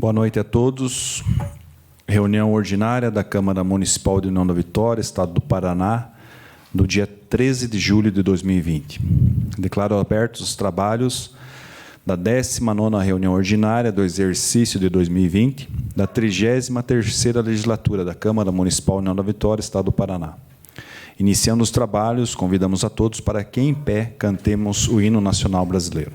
Boa noite a todos. Reunião ordinária da Câmara Municipal de União da Vitória, Estado do Paraná, do dia 13 de julho de 2020. Declaro abertos os trabalhos da 19ª reunião ordinária do exercício de 2020, da 33ª legislatura da Câmara Municipal de União da Vitória, Estado do Paraná. Iniciando os trabalhos, convidamos a todos para que, em pé, cantemos o hino nacional brasileiro.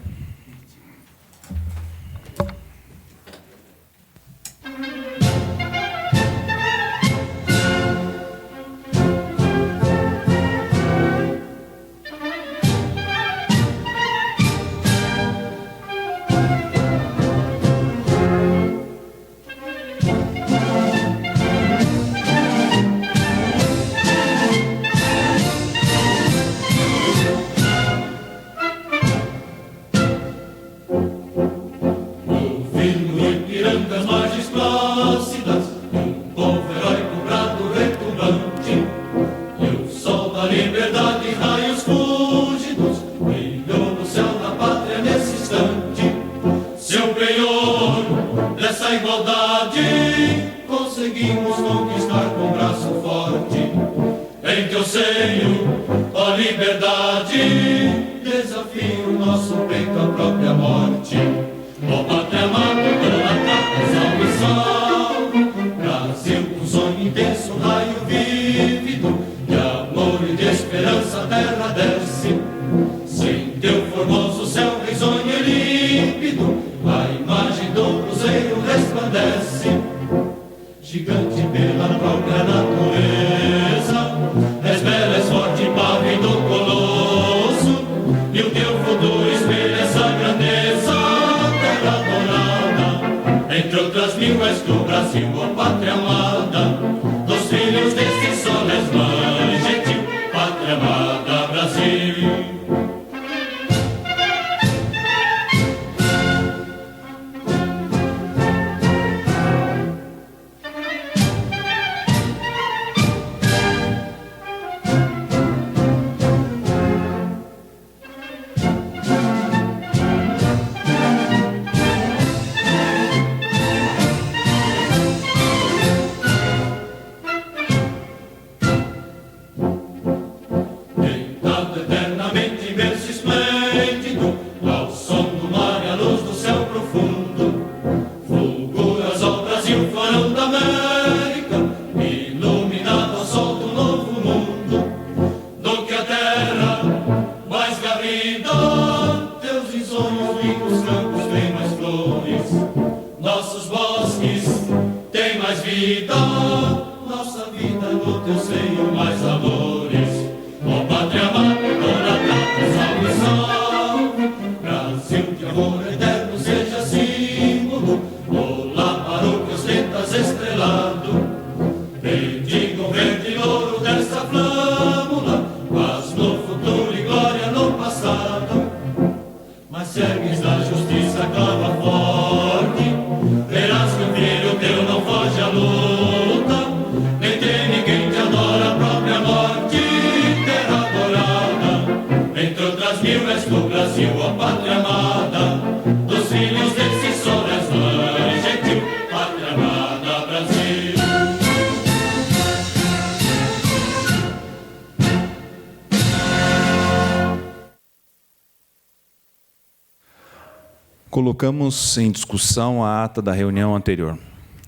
Colocamos em discussão a ata da reunião anterior.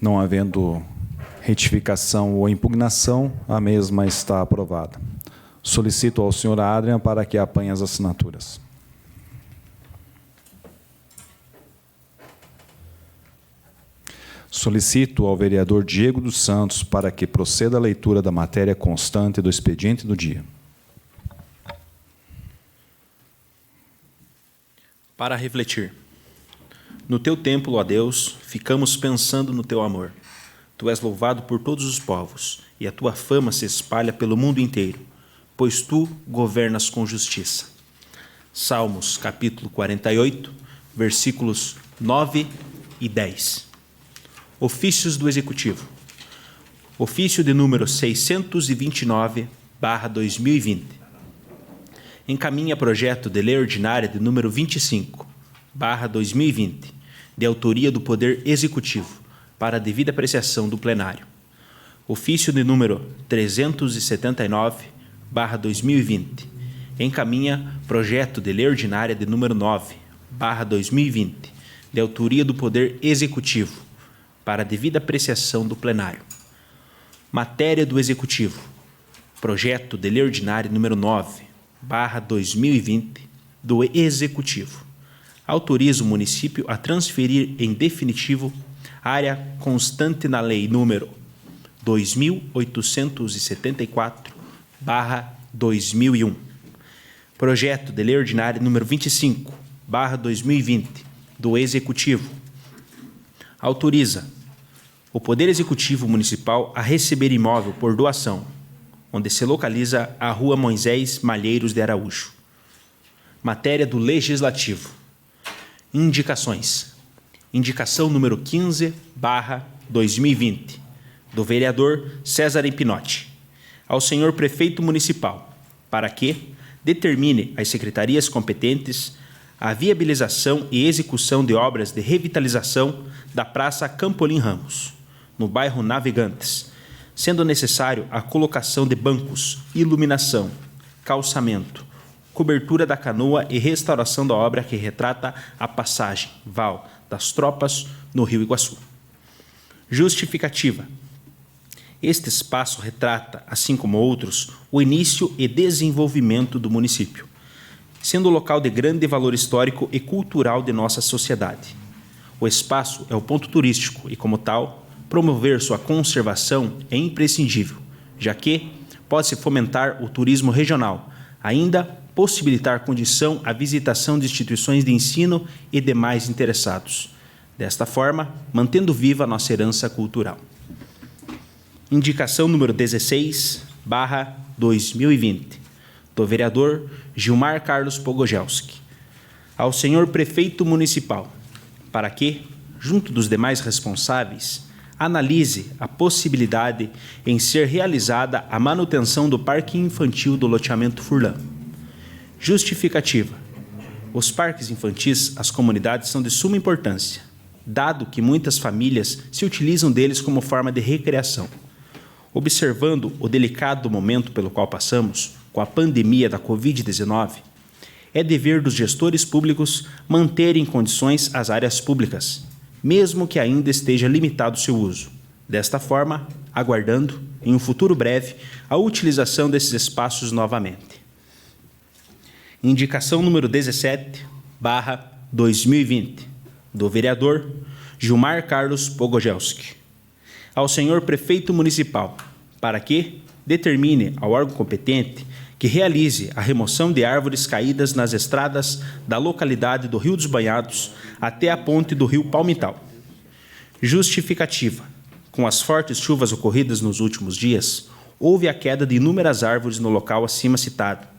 Não havendo retificação ou impugnação, a mesma está aprovada. Solicito ao senhor Adrian para que apanhe as assinaturas. Solicito ao vereador Diego dos Santos para que proceda a leitura da matéria constante do expediente do dia. Para refletir. No teu templo, ó Deus, ficamos pensando no teu amor. Tu és louvado por todos os povos, e a tua fama se espalha pelo mundo inteiro, pois tu governas com justiça. Salmos, capítulo 48, versículos 9 e 10. Ofícios do Executivo. Ofício de número 629/2020. Encaminha projeto de lei ordinária de número 25/2020, de autoria do Poder Executivo, para a devida apreciação do plenário. Ofício de número 379/2020. Encaminha projeto de lei ordinária de número 9/2020, de autoria do Poder Executivo, para a devida apreciação do plenário. Matéria do Executivo. Projeto de lei ordinária número 9/2020 do Executivo. Autoriza o município a transferir em definitivo área constante na lei número 2874/2001. Projeto de lei ordinária número 25/2020 do Executivo. Autoriza o Poder Executivo Municipal a receber imóvel por doação, onde se localiza a Rua Moisés Malheiros de Araújo. Matéria do Legislativo. Indicações. Indicação número 15/2020, do vereador César Pinotti, ao senhor Prefeito Municipal, para que determine as secretarias competentes a viabilização e execução de obras de revitalização da Praça Campolim Ramos, no bairro Navegantes, sendo necessário a colocação de bancos, iluminação, calçamento, cobertura da canoa e restauração da obra que retrata a passagem, val, das tropas no Rio Iguaçu. Justificativa. Este espaço retrata, assim como outros, o início e desenvolvimento do município, sendo local de grande valor histórico e cultural de nossa sociedade. O espaço é o ponto turístico e, como tal, promover sua conservação é imprescindível, já que pode-se fomentar o turismo regional, ainda possibilitar condição à visitação de instituições de ensino e demais interessados. Desta forma, mantendo viva a nossa herança cultural. Indicação número 16/2020, do vereador Gilmar Carlos Pogogelski, ao senhor Prefeito Municipal, para que, junto dos demais responsáveis, analise a possibilidade em ser realizada a manutenção do Parque Infantil do loteamento Furlan. Justificativa. Os parques infantis, as comunidades são de suma importância, dado que muitas famílias se utilizam deles como forma de recreação. Observando o delicado momento pelo qual passamos, com a pandemia da Covid-19, é dever dos gestores públicos manterem em condições as áreas públicas, mesmo que ainda esteja limitado seu uso. Desta forma, aguardando, em um futuro breve, a utilização desses espaços novamente. Indicação número 17/2020, do vereador Gilmar Carlos Pogogelski, ao senhor Prefeito Municipal, para que determine ao órgão competente que realize a remoção de árvores caídas nas estradas da localidade do Rio dos Banhados até a ponte do Rio Palmital. Justificativa. Com as fortes chuvas ocorridas nos últimos dias, houve a queda de inúmeras árvores no local acima citado.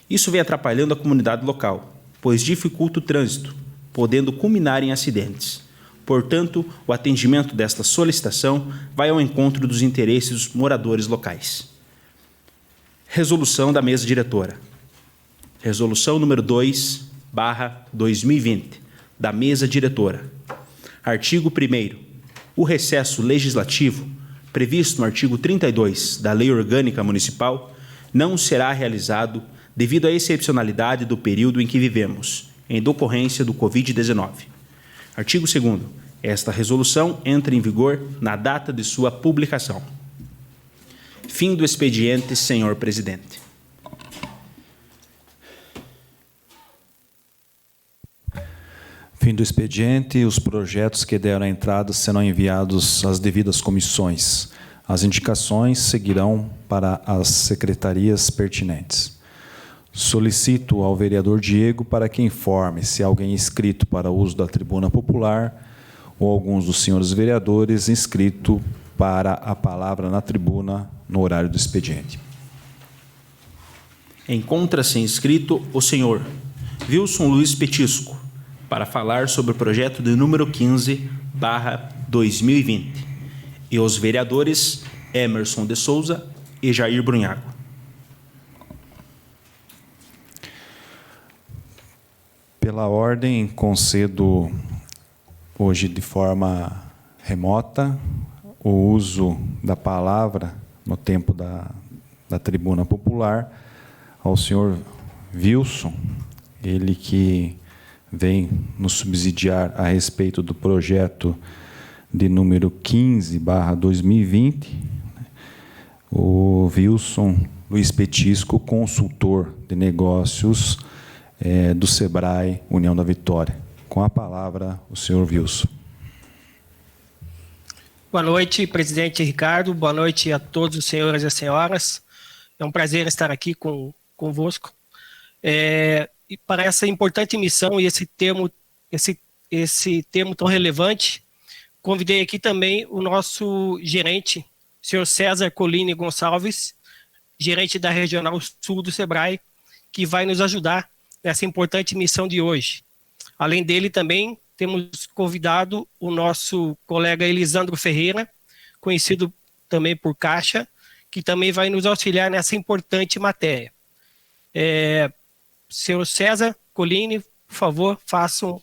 Isso vem atrapalhando a comunidade local, pois dificulta o trânsito, podendo culminar em acidentes. Portanto, o atendimento desta solicitação vai ao encontro dos interesses dos moradores locais. Resolução da mesa diretora. Resolução número 2/2020, da mesa diretora. Artigo 1º. O recesso legislativo, previsto no artigo 32 da Lei Orgânica Municipal, não será realizado devido à excepcionalidade do período em que vivemos, em decorrência do Covid-19. Artigo 2º. Esta resolução entra em vigor na data de sua publicação. Fim do expediente, senhor presidente. Fim do expediente. Os projetos que deram entrada serão enviados às devidas comissões. As indicações seguirão para as secretarias pertinentes. Solicito ao vereador Diego para que informe se alguém inscrito para uso da tribuna popular ou alguns dos senhores vereadores inscrito para a palavra na tribuna no horário do expediente. Encontra-se inscrito o senhor Wilson Luiz Petisco para falar sobre o projeto de número 15/2020 e os vereadores Emerson de Souza e Jair Brunhago. Pela ordem, concedo hoje de forma remota o uso da palavra no tempo da tribuna popular ao senhor Wilson, ele que vem nos subsidiar a respeito do projeto de número 15/2020, o Wilson Luiz Petisco, consultor de negócios do SEBRAE União da Vitória. Com a palavra, o senhor Wilson. Boa noite, presidente Ricardo. Boa noite a todos os senhores e as senhoras. É um prazer estar aqui convosco. E para essa importante missão e esse termo tão relevante, convidei aqui também o nosso gerente, senhor César Colini Gonçalves, gerente da Regional Sul do SEBRAE, que vai nos ajudar nessa importante missão de hoje. Além dele também temos convidado o nosso colega Elisandro Ferreira, conhecido também por Caixa, que também vai nos auxiliar nessa importante matéria. Senhor César Colini, por favor, façam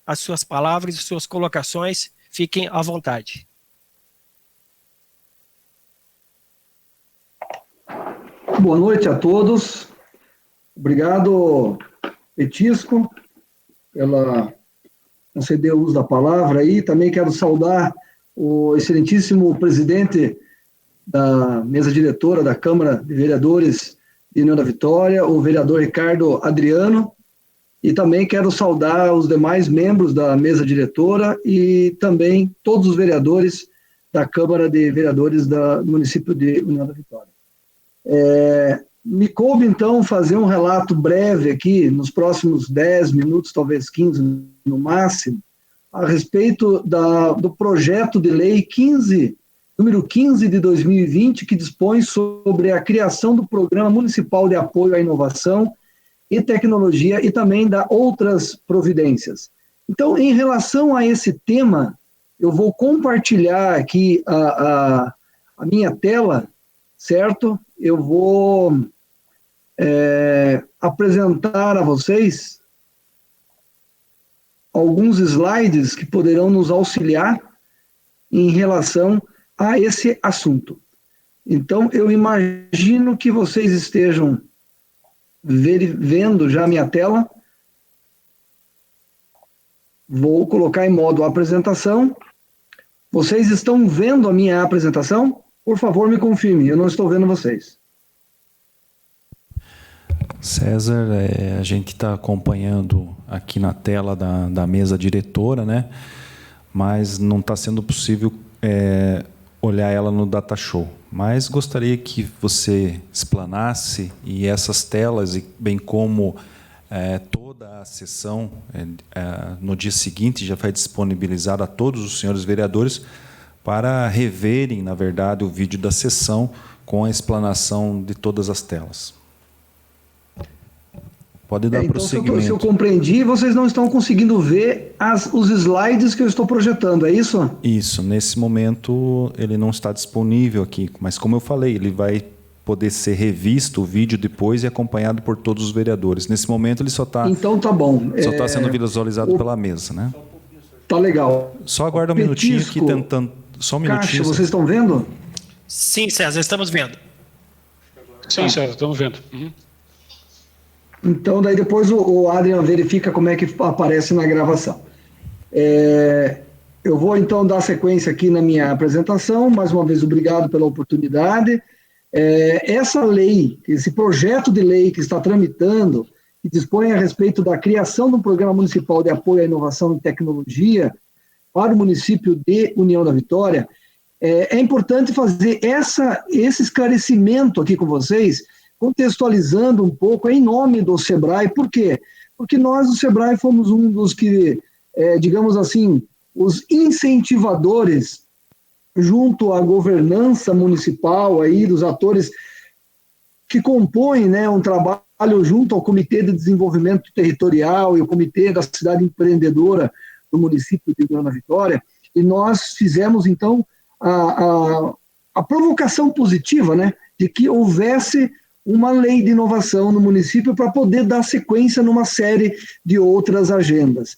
as suas palavras e suas colocações. Fiquem à vontade. Boa noite a todos. Obrigado, Petisco, pela conceder o uso da palavra aí. Também quero saudar o excelentíssimo presidente da mesa diretora da Câmara de Vereadores de União da Vitória, o vereador Ricardo Adriano, e também quero saudar os demais membros da mesa diretora e também todos os vereadores da Câmara de Vereadores do município de União da Vitória. Me coube, então, fazer um relato breve aqui, nos próximos 10 minutos, talvez 15 no máximo, a respeito do projeto de lei número 15 de 2020, que dispõe sobre a criação do Programa Municipal de Apoio à Inovação e Tecnologia e também da outras providências. Então, em relação a esse tema, eu vou compartilhar aqui a minha tela, certo? Eu vou apresentar a vocês alguns slides que poderão nos auxiliar em relação a esse assunto. Então, eu imagino que vocês estejam vendo já a minha tela. Vou colocar em modo apresentação. Vocês estão vendo a minha apresentação? Por favor, me confirme, eu não estou vendo vocês. César, a gente está acompanhando aqui na tela da mesa diretora, né? Mas não está sendo possível olhar ela no Datashow. Mas gostaria que você explanasse, e essas telas, bem como toda a sessão, no dia seguinte já vai disponibilizar a todos os senhores vereadores para reverem, na verdade, o vídeo da sessão com a explanação de todas as telas. Pode dar prosseguimento. Então, se eu compreendi, vocês não estão conseguindo ver os slides que eu estou projetando, é isso? Isso. Nesse momento, ele não está disponível aqui, mas, como eu falei, ele vai poder ser revisto, o vídeo, depois e acompanhado por todos os vereadores. Nesse momento, ele só está... Então, tá bom. Só está sendo visualizado pela mesa, né? Tá legal. Só aguarda um minutinho aqui, tentando... Só um minutinho. Caixa, vocês estão vendo? Sim, César, estamos vendo. Sim, César, estamos vendo. Uhum. Então, daí depois o Adrian verifica como é que aparece na gravação. Eu vou, então, dar sequência aqui na minha apresentação. Mais uma vez, obrigado pela oportunidade. Essa lei, esse projeto de lei que está tramitando, que dispõe a respeito da criação de um programa municipal de apoio à inovação e tecnologia para o município de União da Vitória, é importante fazer esse esclarecimento aqui com vocês, contextualizando um pouco em nome do SEBRAE. Por quê? Porque nós, do SEBRAE, fomos um dos que, digamos assim, os incentivadores junto à governança municipal, aí, dos atores que compõem, né, um trabalho junto ao Comitê de Desenvolvimento Territorial e o Comitê da Cidade Empreendedora do município de União da Vitória, e nós fizemos, então, a provocação positiva, né, de que houvesse uma lei de inovação no município para poder dar sequência numa série de outras agendas.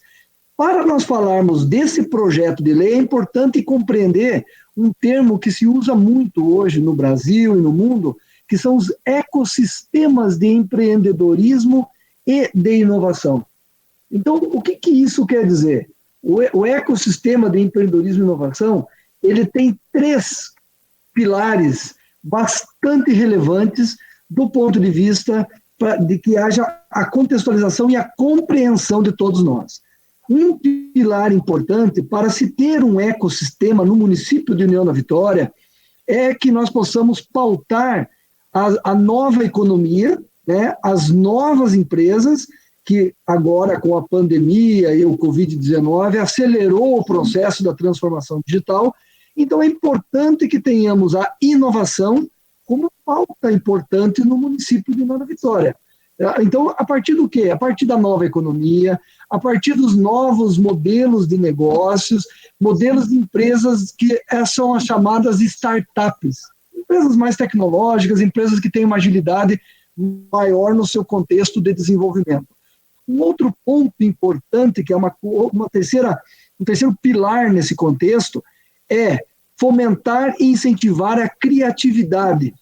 Para nós falarmos desse projeto de lei, é importante compreender um termo que se usa muito hoje no Brasil e no mundo, que são os ecossistemas de empreendedorismo e de inovação. Então, o que isso quer dizer? O ecossistema de empreendedorismo e inovação, ele tem 3 pilares bastante relevantes do ponto de vista de que haja a contextualização e a compreensão de todos nós. Um pilar importante para se ter um ecossistema no município de União da Vitória é que nós possamos pautar a nova economia, né, as novas empresas, que agora com a pandemia e o Covid-19 acelerou o processo da transformação digital. Então é importante que tenhamos a inovação como pauta importante no município de União da Vitória. Então, a partir do quê? A partir da nova economia, a partir dos novos modelos de negócios, modelos de empresas que são as chamadas startups, empresas mais tecnológicas, empresas que têm uma agilidade maior no seu contexto de desenvolvimento. Um outro ponto importante, que é um terceiro pilar nesse contexto, é fomentar e incentivar a criatividade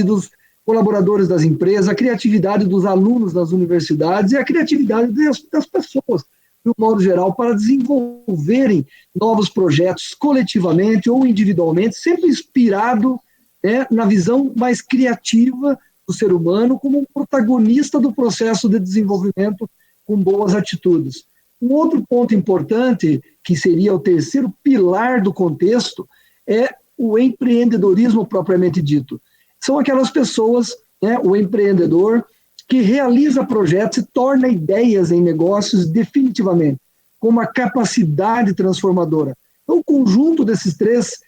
dos colaboradores das empresas, a criatividade dos alunos das universidades e a criatividade das pessoas, de um modo geral, para desenvolverem novos projetos coletivamente ou individualmente, sempre inspirado, né, na visão mais criativa do ser humano como um protagonista do processo de desenvolvimento com boas atitudes. Um outro ponto importante, que seria o terceiro pilar do contexto, é o empreendedorismo propriamente dito. São aquelas pessoas, né, o empreendedor, que realiza projetos e torna ideias em negócios definitivamente, com uma capacidade transformadora. Então, o conjunto desses 3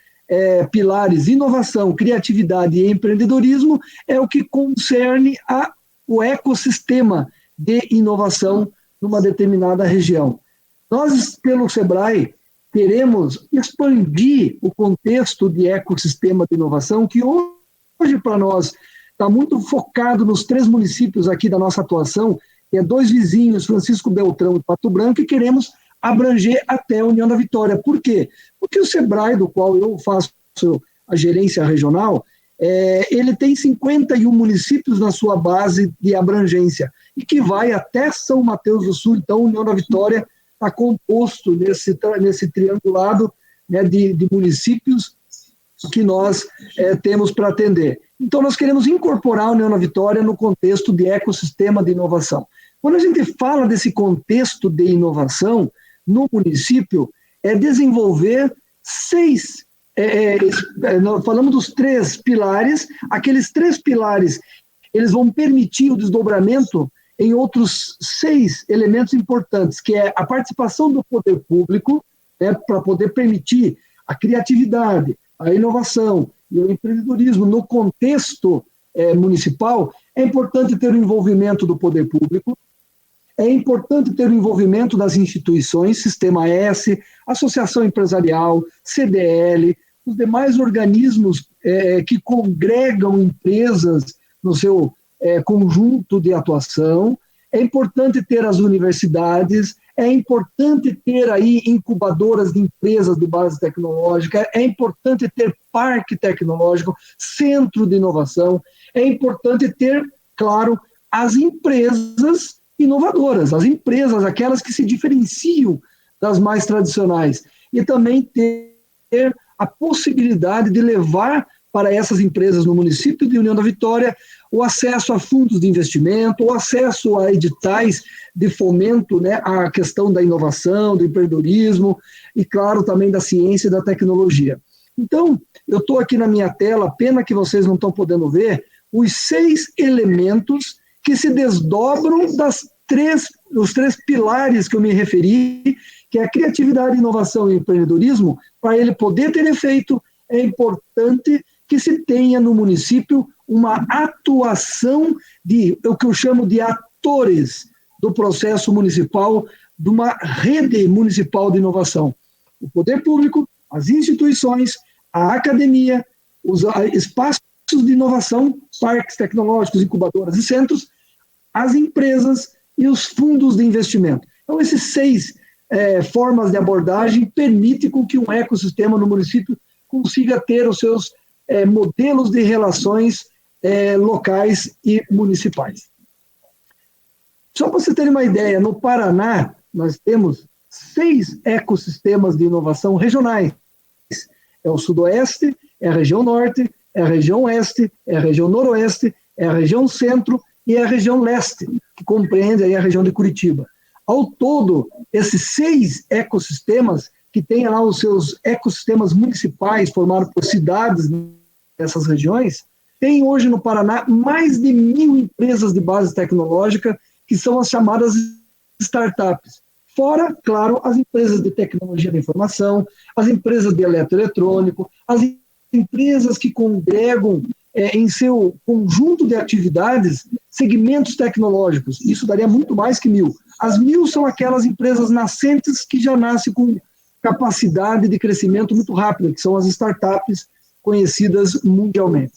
pilares, inovação, criatividade e empreendedorismo, é o que concerne o ecossistema de inovação numa determinada região. Nós, pelo SEBRAE, queremos expandir o contexto de ecossistema de inovação, que hoje, para nós, está muito focado nos 3 municípios aqui da nossa atuação, que é 2 vizinhos, Francisco Beltrão e Pato Branco, e queremos abranger até a União da Vitória. Por quê? Porque o SEBRAE, do qual eu faço a gerência regional, ele tem 51 municípios na sua base de abrangência, e que vai até São Mateus do Sul. Então, a União da Vitória está composto nesse triangulado, né, de municípios que nós temos para atender. Então, nós queremos incorporar a União da Vitória no contexto de ecossistema de inovação. Quando a gente fala desse contexto de inovação no município, é desenvolver 6, nós falamos dos 3 pilares, aqueles 3 pilares, eles vão permitir o desdobramento em outros 6 elementos importantes, que é a participação do poder público, né, para poder permitir a criatividade, a inovação e o empreendedorismo no contexto municipal. É importante ter o envolvimento do poder público, é importante ter o envolvimento das instituições, Sistema S, Associação Empresarial, CDL, os demais organismos que congregam empresas no seu conjunto de atuação. É importante ter as universidades, é importante ter aí incubadoras de empresas de base tecnológica, é importante ter parque tecnológico, centro de inovação, é importante ter, claro, as empresas inovadoras, as empresas, aquelas que se diferenciam das mais tradicionais, e também ter a possibilidade de levar para essas empresas no município de União da Vitória o acesso a fundos de investimento, o acesso a editais de fomento, né, à questão da inovação, do empreendedorismo e, claro, também da ciência e da tecnologia. Então, eu estou aqui na minha tela, pena que vocês não estão podendo ver, os 6 elementos que se desdobram dos 3 pilares que eu me referi, que é a criatividade, inovação e empreendedorismo. Para ele poder ter efeito, é importante que se tenha no município uma atuação o que eu chamo de atores do processo municipal, de uma rede municipal de inovação. O poder público, as instituições, a academia, os espaços de inovação, parques tecnológicos, incubadoras e centros, as empresas e os fundos de investimento. Então, esses 6 formas de abordagem permitem com que um ecossistema no município consiga ter os seus modelos de relações locais e municipais. Só para você ter uma ideia, no Paraná, nós temos 6 ecossistemas de inovação regionais. É o Sudoeste, é a região Norte, é a região Oeste, é a região Noroeste, é a região Centro e é a região Leste, que compreende aí a região de Curitiba. Ao todo, esses 6 ecossistemas, que têm lá os seus ecossistemas municipais, formados por cidades dessas regiões, tem hoje no Paraná mais de 1.000 empresas de base tecnológica, que são as chamadas startups. Fora, claro, as empresas de tecnologia da informação, as empresas de eletroeletrônico, as empresas que congregam em seu conjunto de atividades segmentos tecnológicos. Isso daria muito mais que 1.000. As 1.000 são aquelas empresas nascentes que já nascem com capacidade de crescimento muito rápida, que são as startups conhecidas mundialmente.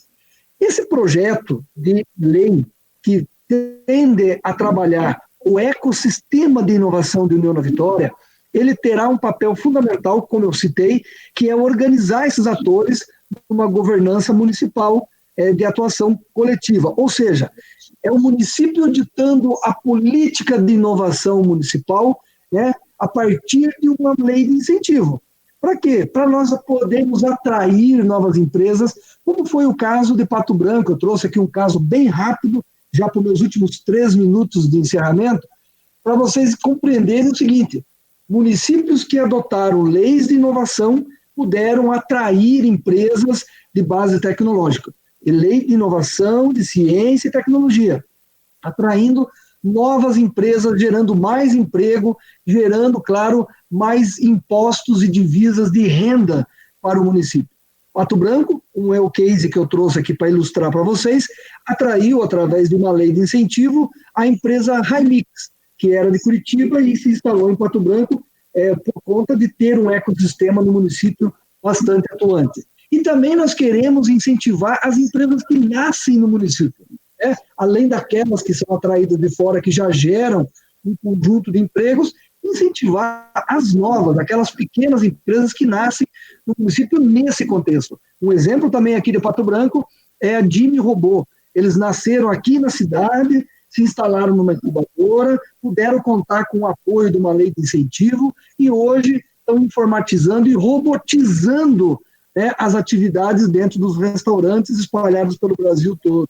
Esse projeto de lei que tende a trabalhar o ecossistema de inovação de União da Vitória, ele terá um papel fundamental, como eu citei, que é organizar esses atores numa governança municipal de atuação coletiva. Ou seja, é o município ditando a política de inovação municipal, né, a partir de uma lei de incentivo. Para quê? Para nós podermos atrair novas empresas, como foi o caso de Pato Branco. Eu trouxe aqui um caso bem rápido, já para os meus últimos 3 minutos de encerramento, para vocês compreenderem o seguinte: municípios que adotaram leis de inovação puderam atrair empresas de base tecnológica. E lei de inovação, de ciência e tecnologia, atraindo novas empresas, gerando mais emprego, gerando, claro, mais impostos e divisas de renda para o município. Pato Branco, é o case que eu trouxe aqui para ilustrar para vocês, atraiu, através de uma lei de incentivo, a empresa Raimix, que era de Curitiba e se instalou em Pato Branco por conta de ter um ecossistema no município bastante atuante. E também nós queremos incentivar as empresas que nascem no município, né? Além daquelas que são atraídas de fora, que já geram um conjunto de empregos, incentivar as novas, aquelas pequenas empresas que nascem no município nesse contexto. Um exemplo também aqui de Pato Branco é a Jimmy Robô. Eles nasceram aqui na cidade, se instalaram numa incubadora, puderam contar com o apoio de uma lei de incentivo e hoje estão informatizando e robotizando, né, as atividades dentro dos restaurantes espalhados pelo Brasil todo.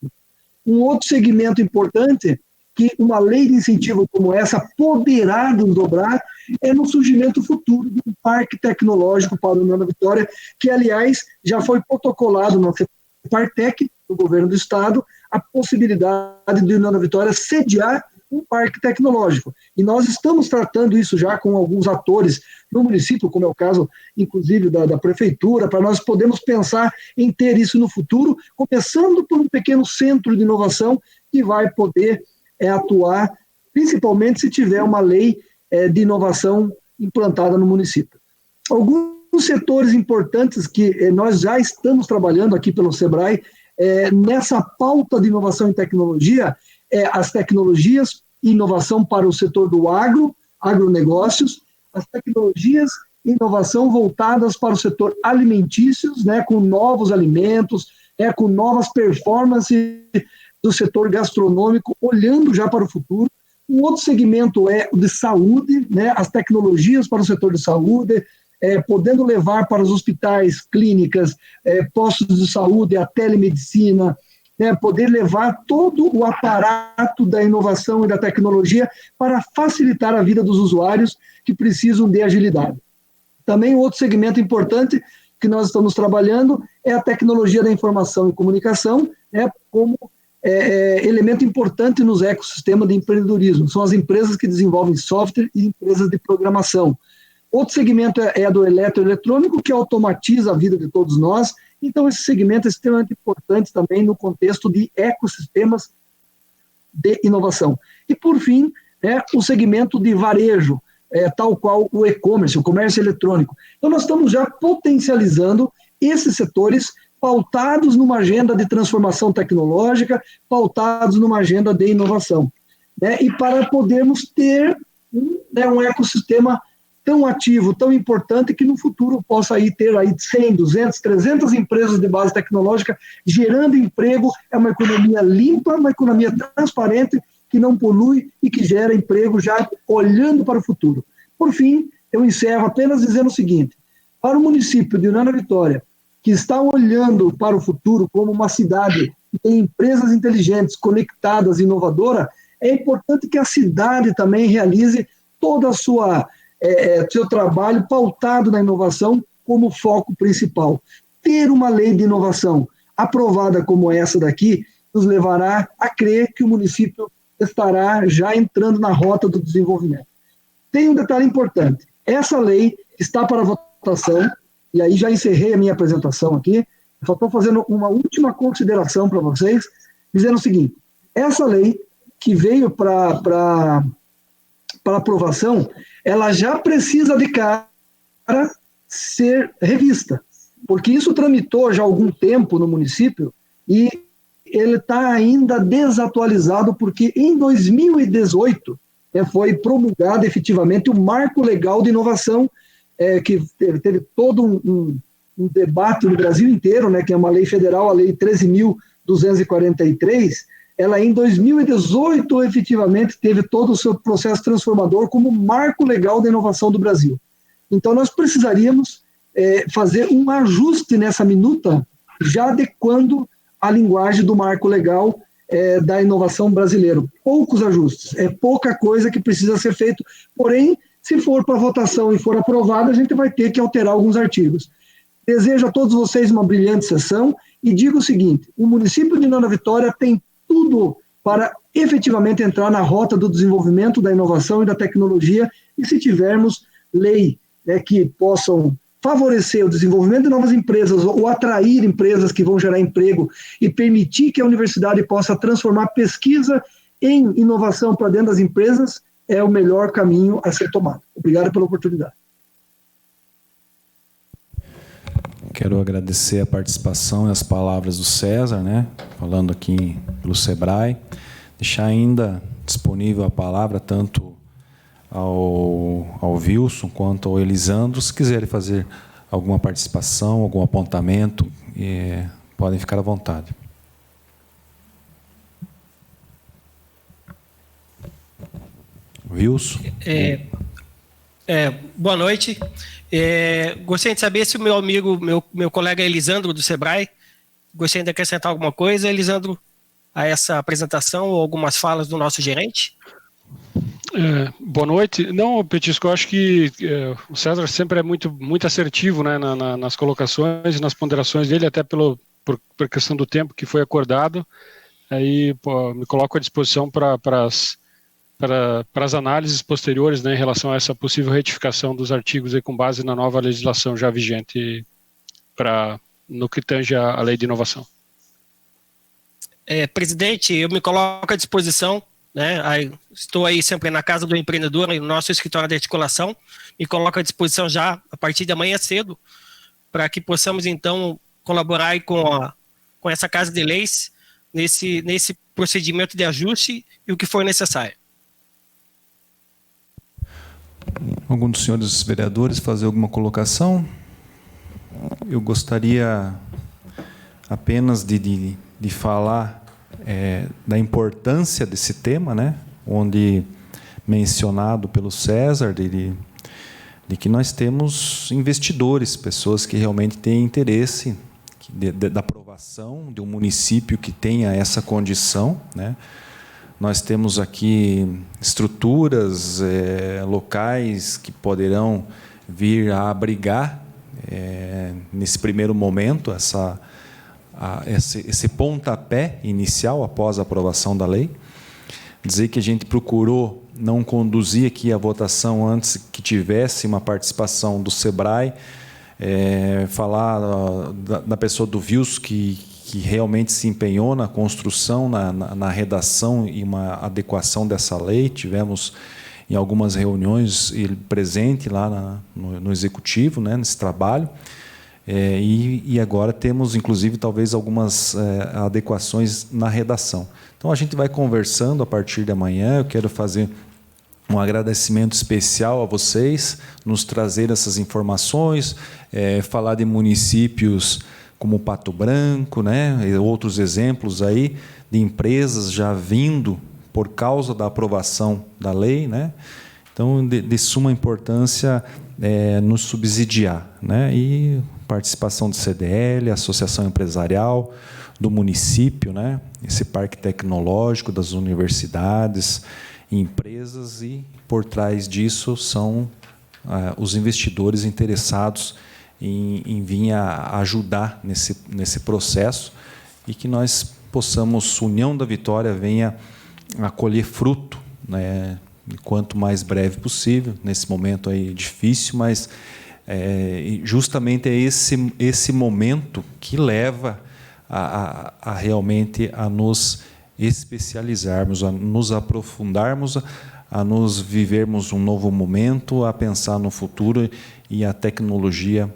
Um outro segmento importante que uma lei de incentivo como essa poderá desdobrar é no surgimento futuro de um parque tecnológico para a União da Vitória, que, aliás, já foi protocolado no Partec, do governo do Estado, a possibilidade de a União da Vitória sediar um parque tecnológico. E nós estamos tratando isso já com alguns atores no município, como é o caso, inclusive, da prefeitura, para nós podermos pensar em ter isso no futuro, começando por um pequeno centro de inovação que vai poder atuar, principalmente se tiver uma lei de inovação implantada no município. Alguns setores importantes que nós já estamos trabalhando aqui pelo SEBRAE, nessa pauta de inovação e tecnologia, as tecnologias e inovação para o setor do agronegócios, as tecnologias e inovação voltadas para o setor alimentícios, né, com novos alimentos, com novas performances do setor gastronômico, olhando já para o futuro. Um outro segmento é o de saúde, né, as tecnologias para o setor de saúde, podendo levar para os hospitais, clínicas, postos de saúde, a telemedicina, né, poder levar todo o aparato da inovação e da tecnologia para facilitar a vida dos usuários que precisam de agilidade. Também outro segmento importante que nós estamos trabalhando é a tecnologia da informação e comunicação, né, como elemento importante nos ecossistemas de empreendedorismo. São as empresas que desenvolvem software e empresas de programação. Outro segmento é a do eletroeletrônico, que automatiza a vida de todos nós. Então, esse segmento é extremamente importante também no contexto de ecossistemas de inovação. E, por fim, o segmento de varejo, tal qual o e-commerce, o comércio eletrônico. Então, nós estamos já potencializando esses setores pautados numa agenda de transformação tecnológica, pautados numa agenda de inovação, né? E para podermos ter um né, um ecossistema tão ativo, tão importante, que no futuro possa ter aí 100, 200, 300 empresas de base tecnológica gerando emprego. É uma economia limpa, uma economia transparente, que não polui e que gera emprego já olhando para o futuro. Por fim, eu encerro apenas dizendo o seguinte: para o município de União da Vitória, que está olhando para o futuro como uma cidade que tem empresas inteligentes, conectadas, inovadoras, é importante que a cidade também realize toda a seu trabalho pautado na inovação como foco principal. Ter uma lei de inovação aprovada como essa daqui nos levará a crer que o município estará já entrando na rota do desenvolvimento. Tem um detalhe importante: essa lei está para votação, e aí já encerrei a minha apresentação aqui, só estou fazendo uma última consideração para vocês, dizendo o seguinte: essa lei que veio para aprovação, ela já precisa de cara ser revista, porque isso tramitou já há algum tempo no município e ele está ainda desatualizado, porque em 2018 foi promulgado efetivamente o Marco Legal de Inovação, que teve todo um debate no Brasil inteiro, né, que é uma lei federal, a Lei 13.243, ela em 2018 efetivamente teve todo o seu processo transformador como Marco Legal de Inovação do Brasil. Então nós precisaríamos fazer um ajuste nessa minuta, já adequando a linguagem do Marco Legal da inovação brasileira. Poucos ajustes, é pouca coisa que precisa ser feito, porém, se for para votação e for aprovada, a gente vai ter que alterar alguns artigos. Desejo a todos vocês uma brilhante sessão e digo o seguinte: o município de União da Vitória tem tudo para efetivamente entrar na rota do desenvolvimento, da inovação e da tecnologia, e se tivermos lei que possam favorecer o desenvolvimento de novas empresas ou atrair empresas que vão gerar emprego e permitir que a universidade possa transformar pesquisa em inovação para dentro das empresas, é o melhor caminho a ser tomado. Obrigado pela oportunidade. Quero agradecer a participação e as palavras do César, né, falando aqui pelo SEBRAE. Deixar ainda disponível a palavra tanto ao Wilson quanto ao Elisandro. Se quiserem fazer alguma participação, algum apontamento, podem ficar à vontade. Wilson? Boa noite. Gostaria de saber se o meu amigo, meu colega Elisandro do SEBRAE, gostaria de acrescentar alguma coisa, Elisandro, a essa apresentação ou algumas falas do nosso gerente? Boa noite. Não, Petisco, eu acho que o César sempre é muito assertivo, né, nas colocações e nas ponderações dele, até por questão do tempo que foi acordado. Aí me coloco à disposição para as análises posteriores, né, em relação a essa possível retificação dos artigos aí, com base na nova legislação já vigente no que tange a lei de inovação. Presidente, eu me coloco à disposição, né, estou aí sempre na Casa do Empreendedor, no nosso escritório de articulação, me coloco à disposição já a partir de amanhã cedo, para que possamos então colaborar aí com essa Casa de Leis, nesse procedimento de ajuste e o que for necessário. Algum dos senhores vereadores fazer alguma colocação? Eu gostaria apenas de falar da importância desse tema, né? Onde mencionado pelo César, de que nós temos investidores, pessoas que realmente têm interesse da aprovação de um município que tenha essa condição, né? Nós temos aqui estruturas locais que poderão vir a abrigar, nesse primeiro momento, esse pontapé inicial após a aprovação da lei. Dizer que a gente procurou não conduzir aqui a votação antes que tivesse uma participação do SEBRAE, falar da pessoa do Wilson, que realmente se empenhou na construção, na redação e uma adequação dessa lei. Tivemos em algumas reuniões ele presente lá no Executivo, né, nesse trabalho. E agora temos, inclusive, talvez algumas adequações na redação. Então, a gente vai conversando a partir de amanhã. Eu quero fazer um agradecimento especial a vocês, nos trazer essas informações, falar de municípios como Pato Branco, né, e outros exemplos aí de empresas já vindo por causa da aprovação da lei, né? Então, de suma importância nos subsidiar, né? E participação do CDL, Associação Empresarial, do município, né? Esse parque tecnológico, das universidades, empresas, e por trás disso são os investidores interessados em vir a ajudar nesse processo, e que nós possamos, União da Vitória, venha a colher fruto, né, quanto mais breve possível, nesse momento aí difícil, mas justamente é esse momento que leva a realmente a nos especializarmos, a nos aprofundarmos, a nos vivermos um novo momento, a pensar no futuro, e a tecnologia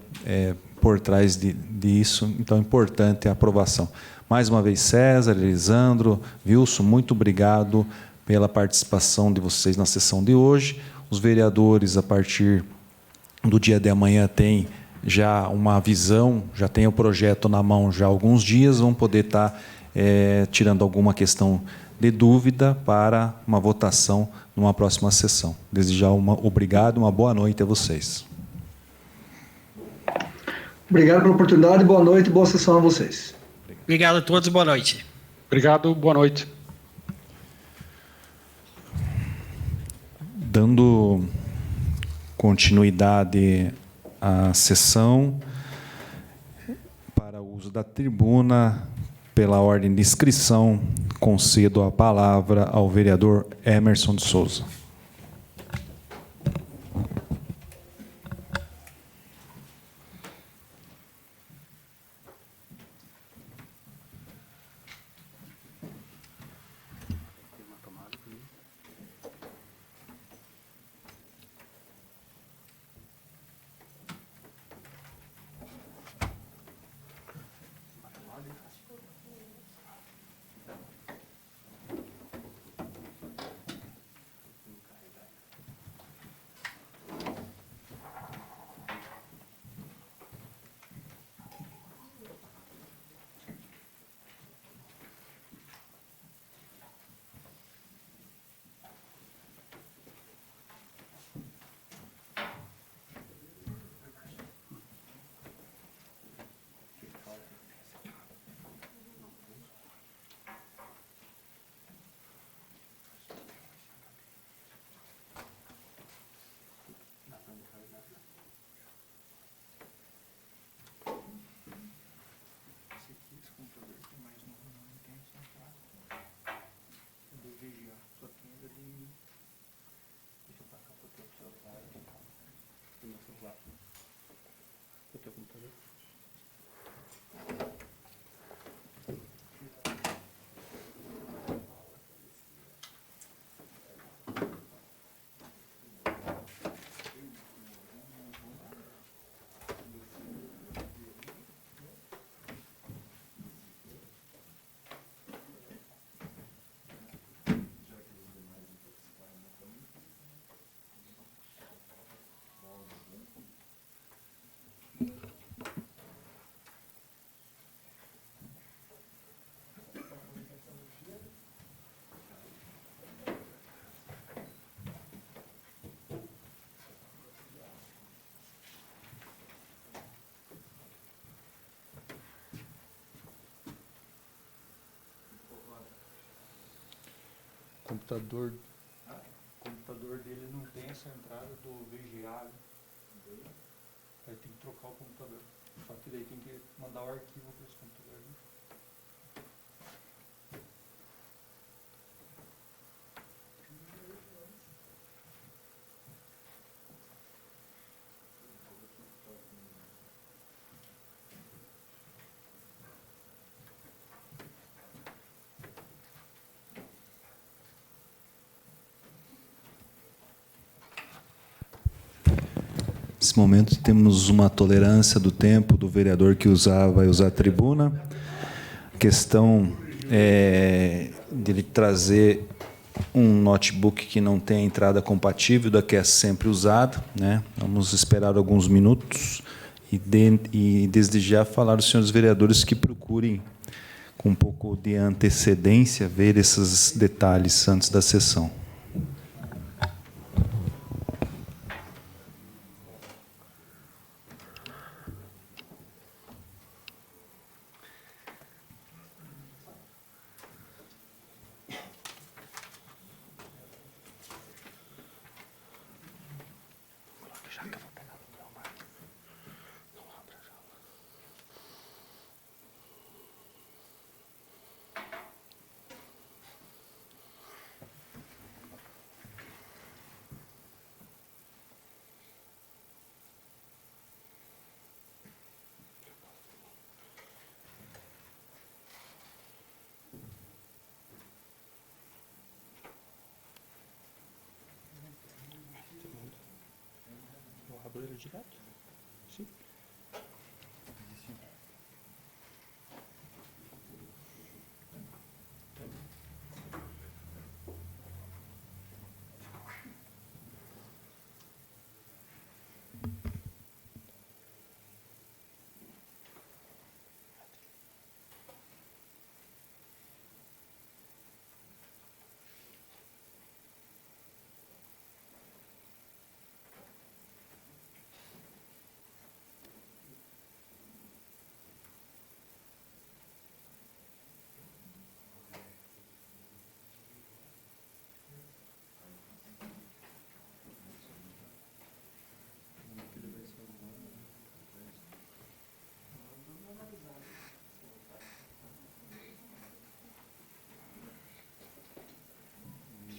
por trás disso. Então, é importante a aprovação. Mais uma vez, César, Elisandro, Wilson, muito obrigado pela participação de vocês na sessão de hoje. Os vereadores, a partir do dia de amanhã, têm já uma visão, já tem o projeto na mão já há alguns dias, vão poder estar tirando alguma questão de dúvida para uma votação numa próxima sessão. Desde já, obrigado, uma boa noite a vocês. Obrigado pela oportunidade, boa noite, boa sessão a vocês. Obrigado a todos, boa noite. Obrigado, boa noite. Dando continuidade à sessão, para o uso da tribuna, pela ordem de inscrição, concedo a palavra ao vereador Emerson de Souza. O computador dele não tem essa entrada do VGA. Aí tem que trocar o computador. Só que daí tem que mandar o arquivo para esse computador. Nesse momento, temos uma tolerância do tempo do vereador que vai usar a tribuna. A questão de ele trazer um notebook que não tem a entrada compatível da que é sempre usado, né? Vamos esperar alguns minutos e desde já falar aos senhores vereadores que procurem, com um pouco de antecedência, ver esses detalhes antes da sessão. Eu abro ele direto? Sim.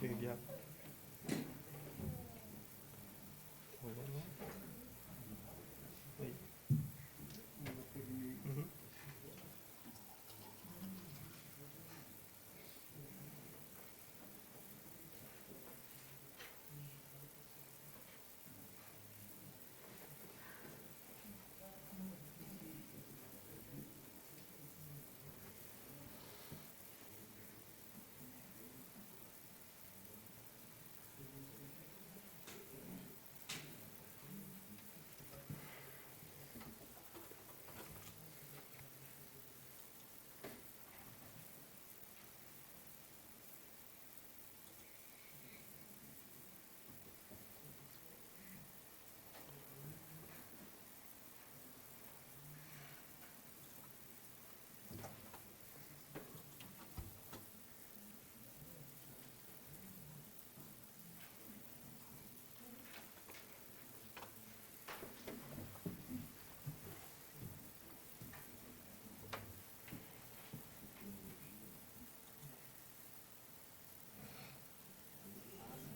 Cheguei.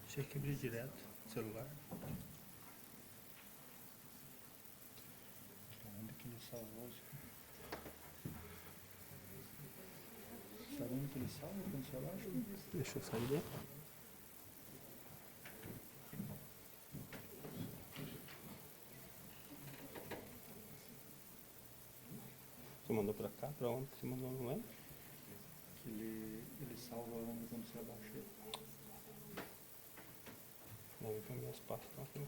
Tinha que abrir direto o celular. Onde que ele salvou? Sabe onde que ele salva quando você abaixa? Deixa eu sair daí. Você mandou pra cá? Pra onde você mandou? Não é? Que ele salva onde quando você abaixa ele. Deve vir minhas pastas aqui.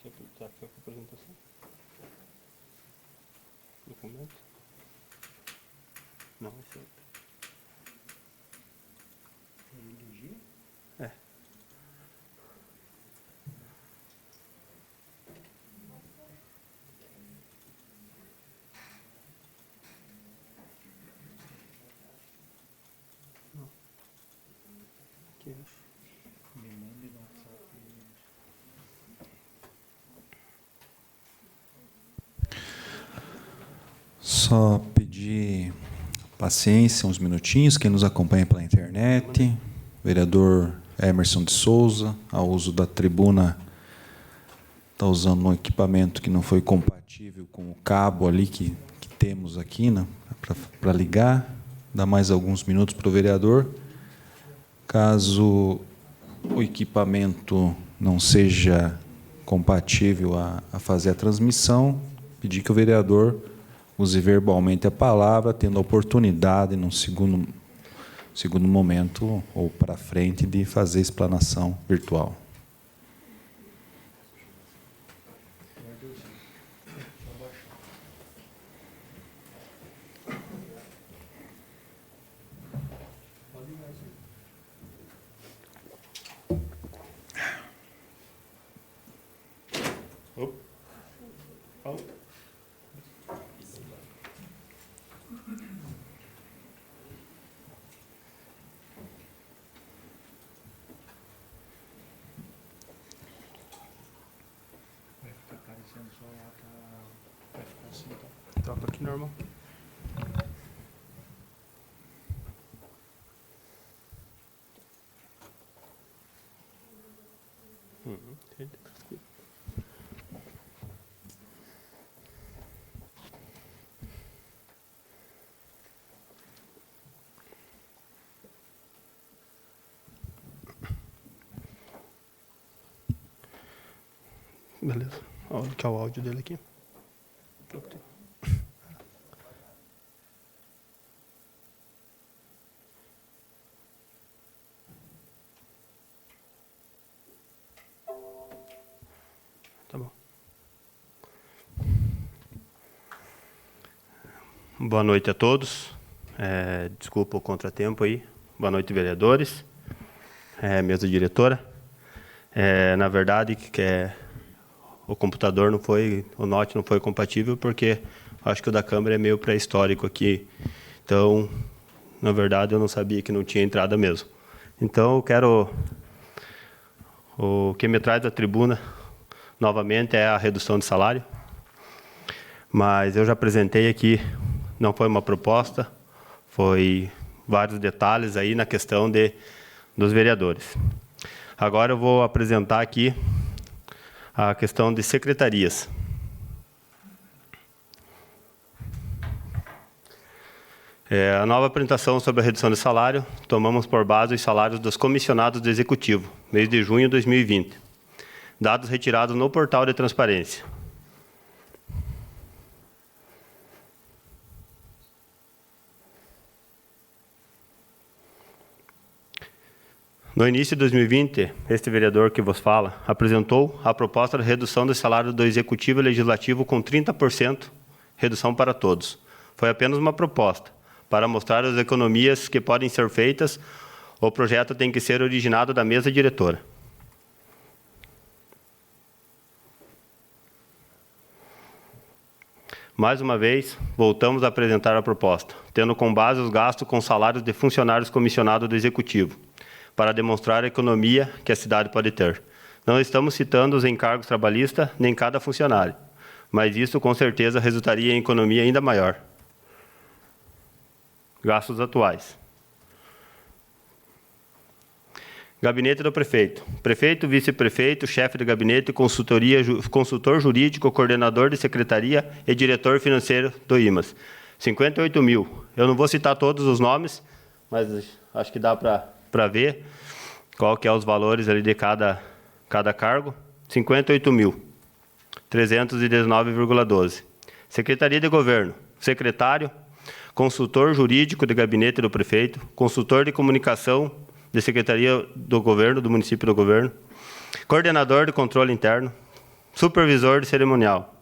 Você tá aqui com a apresentação? Documento? Não, esse é outro. É. Aqui, acho. Me manda no WhatsApp. Só pedir paciência, uns minutinhos, quem nos acompanha pela internet, vereador Emerson de Souza, ao uso da tribuna, está usando um equipamento que não foi compatível com o cabo ali que temos aqui, né, para ligar. Dá mais alguns minutos para o vereador. Caso o equipamento não seja compatível a fazer a transmissão, pedir que o vereador use verbalmente a palavra, tendo a oportunidade, num segundo segundo momento, ou para frente, de fazer explanação virtual. Toca aqui normal. Beleza. Olha que é o áudio dele aqui. Tá bom. Boa noite a todos. Desculpa o contratempo aí. Boa noite, vereadores. Mesa diretora. Na verdade, o computador não foi, o Note não foi compatível, porque acho que o da câmera é meio pré-histórico aqui. Então, na verdade, eu não sabia que não tinha entrada mesmo. Então, eu quero... O que me traz da tribuna, novamente, é a redução de salário. Mas eu já apresentei aqui, não foi uma proposta, foi vários detalhes aí na questão dos vereadores. Agora eu vou apresentar aqui a questão de secretarias. A nova apresentação sobre a redução de salário, tomamos por base os salários dos comissionados do Executivo, mês de junho de 2020. Dados retirados no portal de transparência. No início de 2020, este vereador que vos fala apresentou a proposta de redução do salário do Executivo e Legislativo com 30%, redução para todos. Foi apenas uma proposta, para mostrar as economias que podem ser feitas. O projeto tem que ser originado da mesa diretora. Mais uma vez, voltamos a apresentar a proposta, tendo como base os gastos com salários de funcionários comissionados do Executivo, para demonstrar a economia que a cidade pode ter. Não estamos citando os encargos trabalhistas nem cada funcionário, mas isso com certeza resultaria em economia ainda maior. Gastos atuais. Gabinete do prefeito. Prefeito, vice-prefeito, chefe de gabinete, consultor jurídico, coordenador de secretaria e diretor financeiro do IMAS. 58 mil. Eu não vou citar todos os nomes, mas acho que dá para ver qual que é os valores ali de cada cargo. 58 mil. 319,12. Secretaria de Governo. Secretário, consultor jurídico de gabinete do prefeito, consultor de comunicação de Secretaria do Governo, do município do Governo, coordenador de controle interno, supervisor de cerimonial.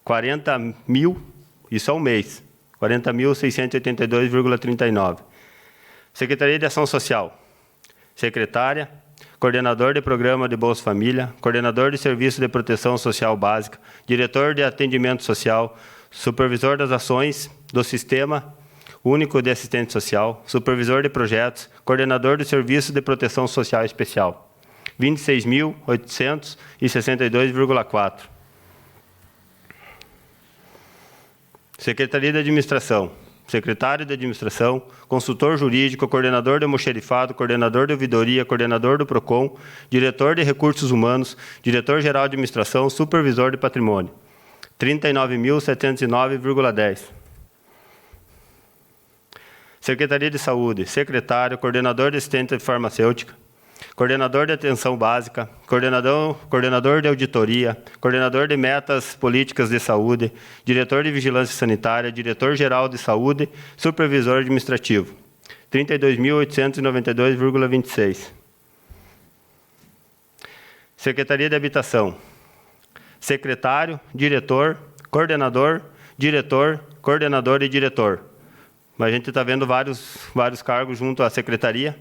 40 mil, isso é um mês. 40.682,39. Secretaria de Ação Social. Secretária, coordenador de Programa de Bolsa Família, coordenador de Serviço de Proteção Social Básica, diretor de Atendimento Social, supervisor das ações do Sistema Único de Assistente Social, supervisor de projetos, coordenador de Serviço de Proteção Social Especial. 26.862,4. Secretaria de Administração. Secretário de Administração, consultor jurídico, coordenador de almoxerifado, coordenador de ouvidoria, coordenador do PROCON, diretor de recursos humanos, diretor-geral de administração, supervisor de patrimônio. 39.709,10. Secretaria de Saúde, secretário, coordenador de assistente farmacêutica, coordenador de atenção básica, coordenador de auditoria, coordenador de metas políticas de saúde, diretor de vigilância sanitária, diretor-geral de saúde, supervisor administrativo. 32.892,26. Secretaria de Habitação. Secretário, diretor, coordenador, coordenador e diretor. Mas a gente está vendo vários cargos junto à secretaria.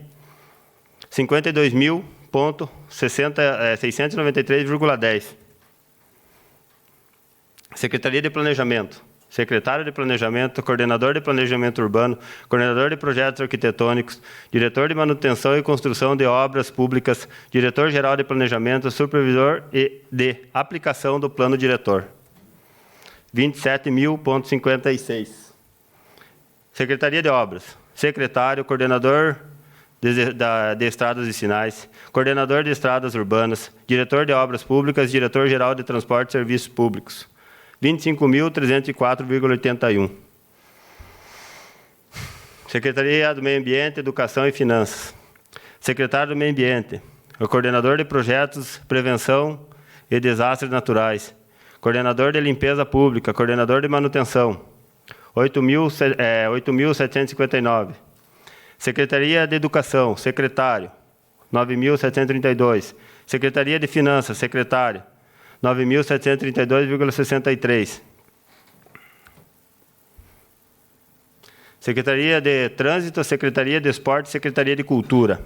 52.693,10. Secretaria de Planejamento. Secretário de Planejamento, coordenador de Planejamento Urbano, coordenador de Projetos Arquitetônicos, diretor de Manutenção e Construção de Obras Públicas, diretor-geral de Planejamento, supervisor de aplicação do Plano Diretor. 27.056. Secretaria de Obras. Secretário, coordenador de Estradas e Sinais, coordenador de Estradas Urbanas, diretor de Obras Públicas, diretor-geral de Transporte e Serviços Públicos. 25.304,81. Secretaria do Meio Ambiente, Educação e Finanças. Secretário do Meio Ambiente, o coordenador de Projetos, Prevenção e Desastres Naturais, coordenador de Limpeza Pública, coordenador de Manutenção, 8.759. Secretaria de Educação, secretário, 9.732. Secretaria de Finanças, secretário, 9.732,63. Secretaria de Trânsito, Secretaria de Esporte, Secretaria de Cultura.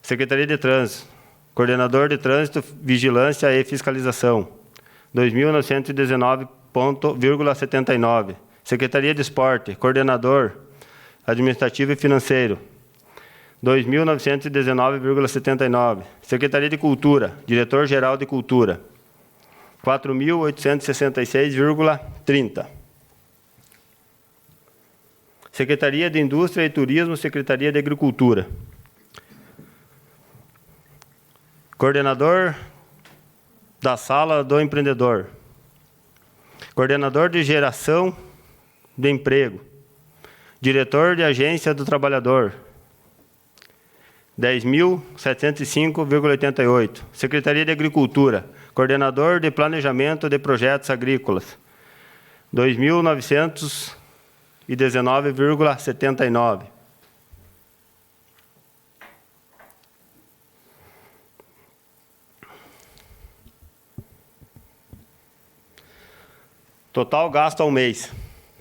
Secretaria de Trânsito, coordenador de Trânsito, Vigilância e Fiscalização, 2.919,79. Secretaria de Esporte, coordenador administrativo e financeiro, 2.919,79. Secretaria de Cultura, diretor-geral de Cultura, 4.866,30. Secretaria de Indústria e Turismo, Secretaria de Agricultura. Coordenador da Sala do Empreendedor. Coordenador de Geração de Emprego. Diretor de Agência do Trabalhador, 10.705,88. Secretaria de Agricultura, coordenador de Planejamento de Projetos Agrícolas, 2.919,79. Total gasto ao mês,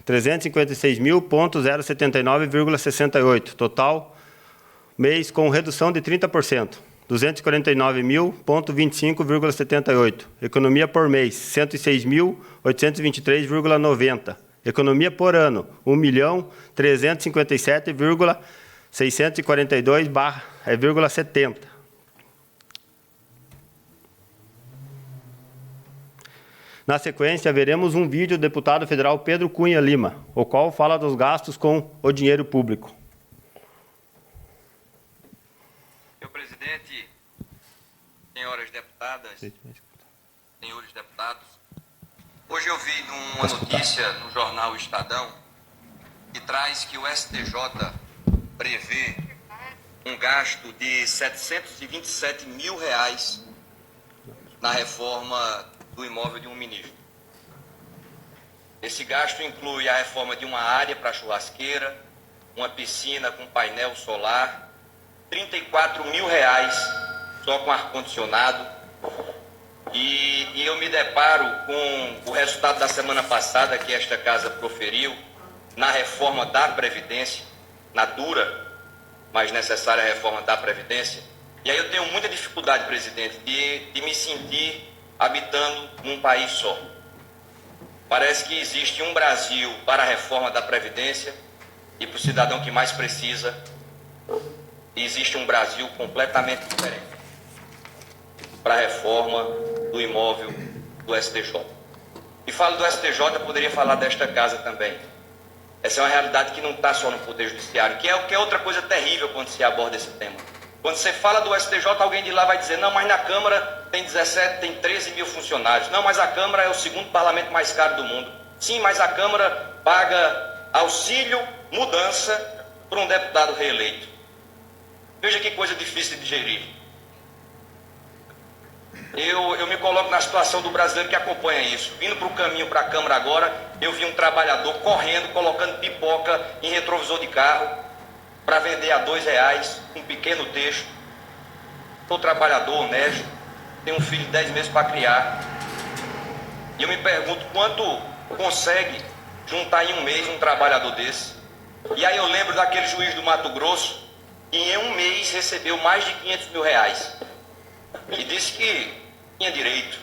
356.079,68. Total mês com redução de 30%, 249.025,78. Economia por mês, 106.823,90. Economia por ano, 1.357.642,70. Na sequência, veremos um vídeo do deputado federal Pedro Cunha Lima, o qual fala dos gastos com o dinheiro público. Senhor presidente, senhoras deputadas, senhores deputados, hoje eu vi uma notícia no jornal Estadão que traz que o STJ prevê um gasto de R$727 mil na reforma do imóvel de um ministro. Esse gasto inclui a reforma de uma área para churrasqueira, uma piscina com painel solar, R$34 mil só com ar-condicionado. E eu me deparo com o resultado da semana passada que esta casa proferiu na reforma da Previdência, na dura, mas necessária reforma da Previdência. E aí eu tenho muita dificuldade, presidente, de me sentir habitando num país só. Parece que existe um Brasil para a reforma da Previdência e para o cidadão que mais precisa, existe um Brasil completamente diferente para a reforma do imóvel do STJ. E falo do STJ, eu poderia falar desta casa também. Essa é uma realidade que não está só no Poder Judiciário, que é outra coisa terrível quando se aborda esse tema. Quando você fala do STJ, alguém de lá vai dizer, não, mas na Câmara tem 13 mil funcionários. Não, mas a Câmara é o segundo parlamento mais caro do mundo. Sim, mas a Câmara paga auxílio, mudança para um deputado reeleito. Veja que coisa difícil de digerir. Eu me coloco na situação do brasileiro que acompanha isso. Vindo para o caminho para a Câmara agora, eu vi um trabalhador correndo, colocando pipoca em retrovisor de carro. para vender a R$2 um pequeno texto. Sou trabalhador, honesto, tenho um filho de 10 meses para criar. E eu me pergunto quanto consegue juntar em um mês um trabalhador desse. E aí eu lembro daquele juiz do Mato Grosso que em um mês recebeu mais de R$500 mil. E disse que tinha direito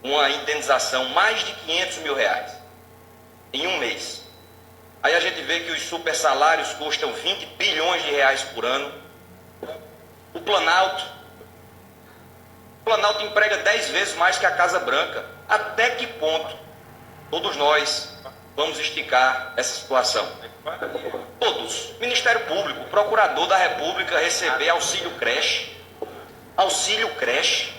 uma indenização mais de R$500 mil em um mês. Aí a gente vê que os super salários custam R$20 bilhões por ano. O Planalto emprega 10 vezes mais que a Casa Branca. Até que ponto todos nós vamos esticar essa situação? Todos, Ministério Público, Procurador da República receber auxílio creche. Auxílio creche.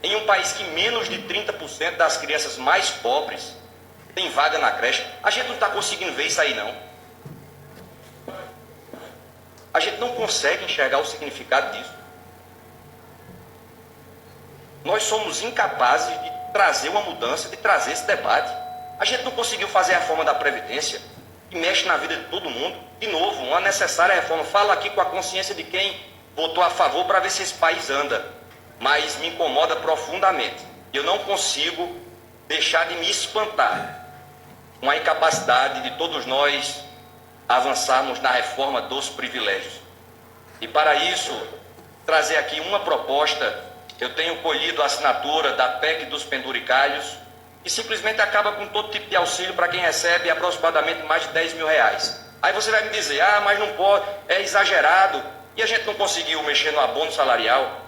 Em um país que menos de 30% das crianças mais pobres tem vaga na creche. A gente não está conseguindo ver isso aí, não. A gente não consegue enxergar o significado disso. Nós somos incapazes de trazer uma mudança, de trazer esse debate. A gente não conseguiu fazer a reforma da Previdência, que mexe na vida de todo mundo. De novo, uma necessária reforma. Falo aqui com a consciência de quem votou a favor para ver se esse país anda. Mas me incomoda profundamente. Eu não consigo deixar de me espantar com a incapacidade de todos nós avançarmos na reforma dos privilégios. E para isso, trazer aqui uma proposta. Eu tenho colhido a assinatura da PEC dos penduricalhos, que simplesmente acaba com todo tipo de auxílio para quem recebe aproximadamente mais de R$10 mil. Aí você vai me dizer, mas não pode, é exagerado, e a gente não conseguiu mexer no abono salarial.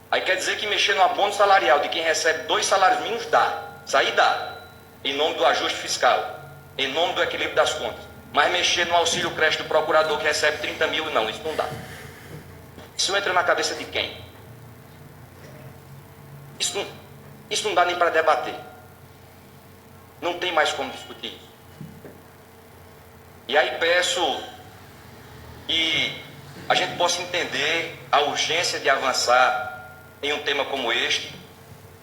Aí quer dizer que mexer no abono salarial de quem recebe 2 salários mínimos dá, isso aí dá, em nome do ajuste fiscal, em nome do equilíbrio das contas. Mas mexer no auxílio creche do procurador que recebe 30 mil, não, isso não dá. Isso entra na cabeça de quem? Isso não dá nem para debater. Não tem mais como discutir isso. E aí peço que a gente possa entender a urgência de avançar em um tema como este.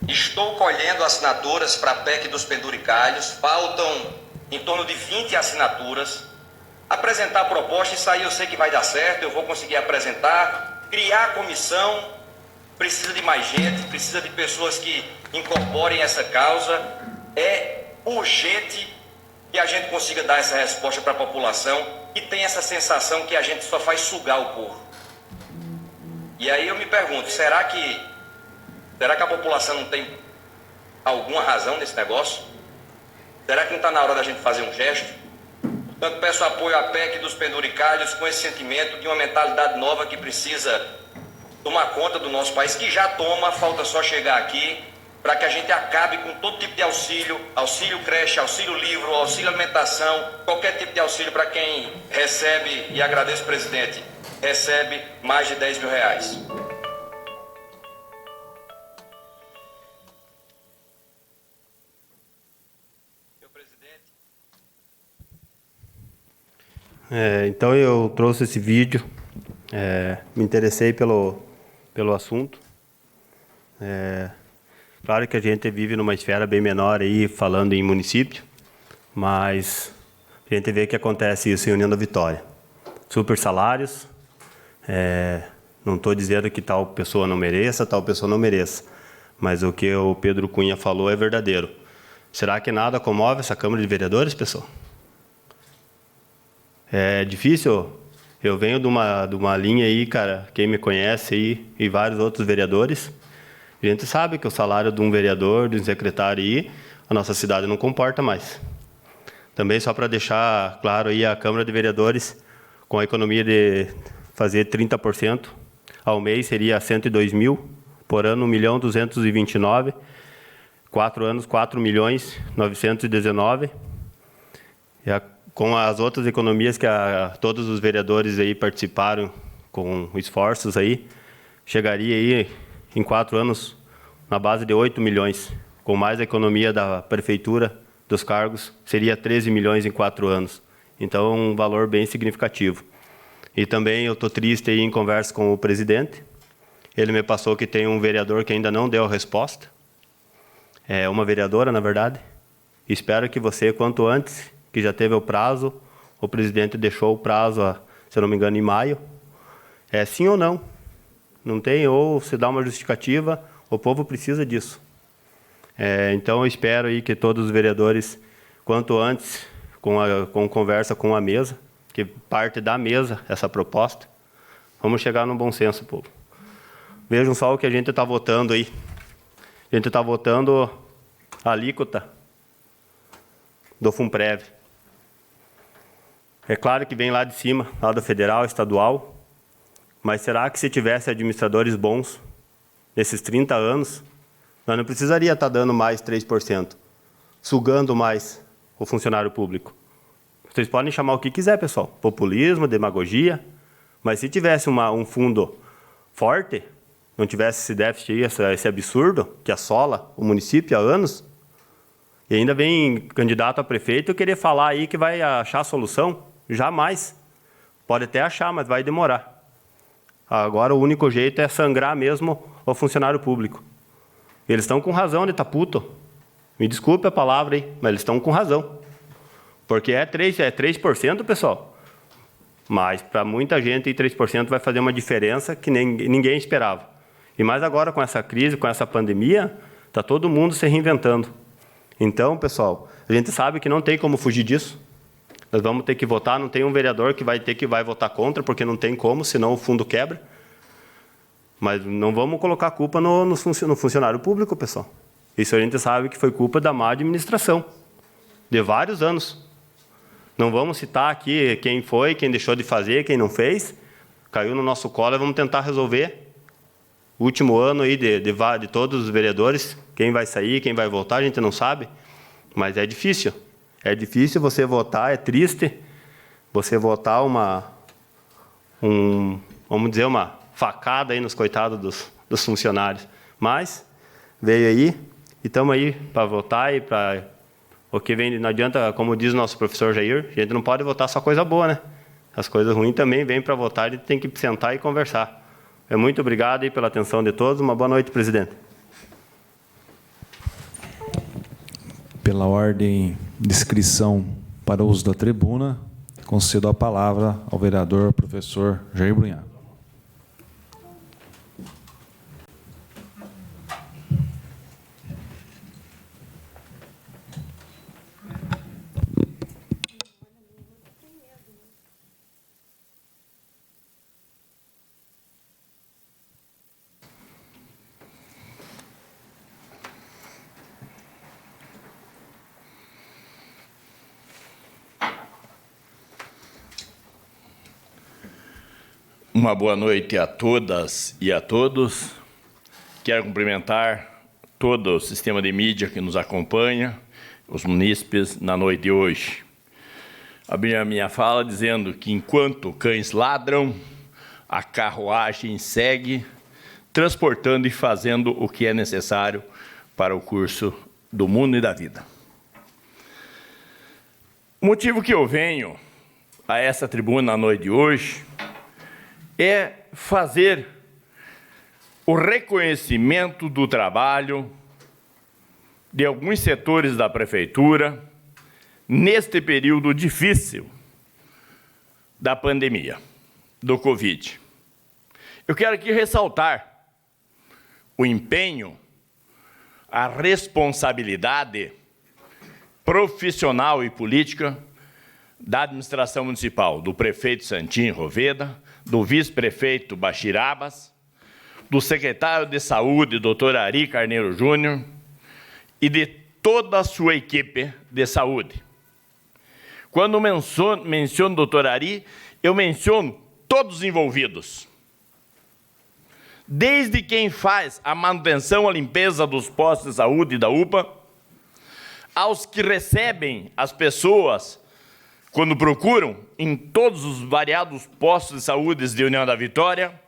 Estou colhendo assinaturas para a PEC dos penduricalhos. Faltam em torno de 20 assinaturas. Apresentar a proposta, isso aí eu sei que vai dar certo, eu vou conseguir apresentar. Criar a comissão. Precisa de mais gente, precisa de pessoas que incorporem essa causa. É urgente que a gente consiga dar essa resposta para a população que tem essa sensação que a gente só faz sugar o povo. E aí eu me pergunto, será que a população não tem alguma razão nesse negócio? Será que não está na hora da gente fazer um gesto? Portanto, peço apoio à PEC dos penduricalhos com esse sentimento de uma mentalidade nova que precisa tomar conta do nosso país, que já toma, falta só chegar aqui, para que a gente acabe com todo tipo de auxílio, auxílio creche, auxílio livro, auxílio alimentação, qualquer tipo de auxílio para quem recebe, e agradeço, presidente, recebe mais de R$10 mil. Meu presidente. Então eu trouxe esse vídeo, me interessei pelo assunto. Claro que a gente vive numa esfera bem menor aí, falando em município, mas a gente vê que acontece isso em União da Vitória. Super salários, não estou dizendo que tal pessoa não mereça, tal pessoa não mereça, mas o que o Pedro Cunha falou é verdadeiro. Será que nada comove essa Câmara de Vereadores, pessoal? É difícil. Eu venho de uma linha aí, cara, quem me conhece aí, e vários outros vereadores, a gente sabe que o salário de um vereador, de um secretário aí, a nossa cidade não comporta mais. Também só para deixar claro aí, a Câmara de Vereadores, com a economia de fazer 30% ao mês, seria 102 mil, por ano 1.229.000, 4 anos, 4.919.000, com as outras economias que todos os vereadores aí participaram com esforços aí, chegaria aí em 4 anos na base de 8 milhões. Com mais a economia da prefeitura, dos cargos, seria 13 milhões em 4 anos. Então, um valor bem significativo. E também eu estou triste aí em conversa com o presidente. Ele me passou que tem um vereador que ainda não deu a resposta. É uma vereadora, na verdade. Espero que você, quanto antes, que já teve o prazo, o presidente deixou o prazo, se eu não me engano, em maio. É sim ou não? Não tem, ou se dá uma justificativa, o povo precisa disso. Então, eu espero aí que todos os vereadores, quanto antes, com conversa com a mesa, que parte da mesa essa proposta, vamos chegar num bom senso, povo. Vejam só o que a gente está votando aí. A gente está votando a alíquota do FUNPREV. É claro que vem lá de cima, lá do federal, estadual, mas será que se tivesse administradores bons nesses 30 anos, nós não precisaria estar dando mais 3%, sugando mais o funcionário público? Vocês podem chamar o que quiser, pessoal, populismo, demagogia, mas se tivesse um fundo forte, não tivesse esse déficit aí, esse absurdo que assola o município há anos, e ainda vem candidato a prefeito querer falar aí que vai achar a solução, jamais. Pode até achar, mas vai demorar. Agora o único jeito é sangrar mesmo o funcionário público. Eles estão com razão de estar puto. Me desculpe a palavra aí, mas eles estão com razão. Porque é 3%, pessoal. Mas para muita gente, 3% vai fazer uma diferença que ninguém esperava. E mais agora com essa crise, com essa pandemia, está todo mundo se reinventando. Então, pessoal, a gente sabe que não tem como fugir disso. Nós vamos ter que votar, não tem um vereador que vai votar contra, porque não tem como, senão o fundo quebra. Mas não vamos colocar a culpa no funcionário público, pessoal. Isso a gente sabe que foi culpa da má administração, de vários anos. Não vamos citar aqui quem foi, quem deixou de fazer, quem não fez. Caiu no nosso colo e vamos tentar resolver. O último ano aí de todos os vereadores, quem vai sair, quem vai voltar, a gente não sabe. Mas é difícil. É difícil você votar, é triste você votar vamos dizer, uma facada aí nos coitados dos funcionários. Mas veio aí e estamos aí para votar e para o que vem. Não adianta, como diz o nosso professor Jair, a gente não pode votar só coisa boa, né? As coisas ruins também vêm para votar, a gente tem que sentar e conversar. Muito obrigado aí pela atenção de todos. Uma boa noite, presidente. Pela ordem de inscrição para o uso da tribuna, concedo a palavra ao vereador professor Jair Brunhar. Uma boa noite a todas e a todos. Quero cumprimentar todo o sistema de mídia que nos acompanha, os munícipes, na noite de hoje. Abri a minha fala dizendo que enquanto cães ladram, a carruagem segue transportando e fazendo o que é necessário para o curso do mundo e da vida. O motivo que eu venho a essa tribuna na noite de hoje é fazer o reconhecimento do trabalho de alguns setores da prefeitura neste período difícil da pandemia, do Covid. Eu quero aqui ressaltar o empenho, a responsabilidade profissional e política da administração municipal, do prefeito Santim Roveda, do vice-prefeito Bachir Abbas, do secretário de Saúde, Dr. Ari Carneiro Júnior, e de toda a sua equipe de saúde. Quando menciono o Dr. Ari, eu menciono todos os envolvidos. Desde quem faz a manutenção, a limpeza dos postos de saúde da UPA, aos que recebem as pessoas quando procuram em todos os variados postos de saúde de União da Vitória,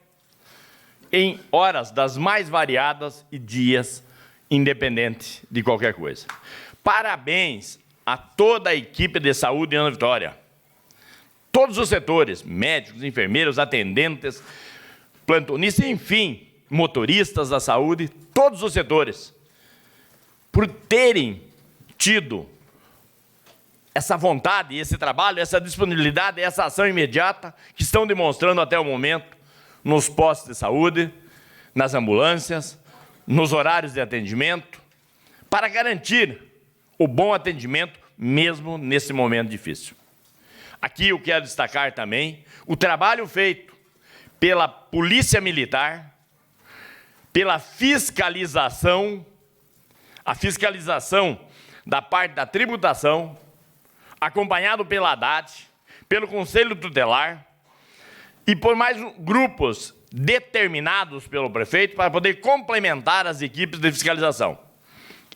em horas das mais variadas e dias, independente de qualquer coisa. Parabéns a toda a equipe de saúde de União da Vitória. Todos os setores, médicos, enfermeiros, atendentes, plantonistas, enfim, motoristas da saúde, todos os setores, por terem tido essa vontade, esse trabalho, essa disponibilidade, essa ação imediata que estão demonstrando até o momento nos postos de saúde, nas ambulâncias, nos horários de atendimento, para garantir o bom atendimento mesmo nesse momento difícil. Aqui eu quero destacar também o trabalho feito pela Polícia Militar, pela fiscalização, a fiscalização da parte da tributação, acompanhado pela Haddad, pelo Conselho Tutelar e por mais grupos determinados pelo prefeito para poder complementar as equipes de fiscalização,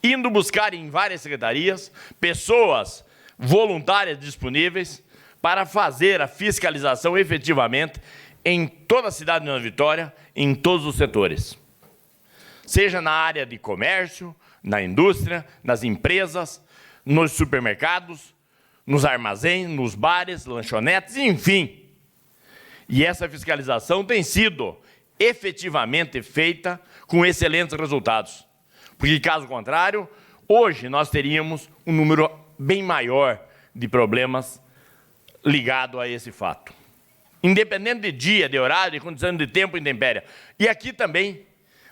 indo buscar em várias secretarias pessoas voluntárias disponíveis para fazer a fiscalização efetivamente em toda a cidade de Nova Vitória, em todos os setores. Seja na área de comércio, na indústria, nas empresas, nos supermercados, nos armazéns, nos bares, lanchonetes, enfim. E essa fiscalização tem sido efetivamente feita com excelentes resultados. Porque, caso contrário, hoje nós teríamos um número bem maior de problemas ligados a esse fato. Independente de dia, de horário, de condição de tempo e intempéria. E aqui também,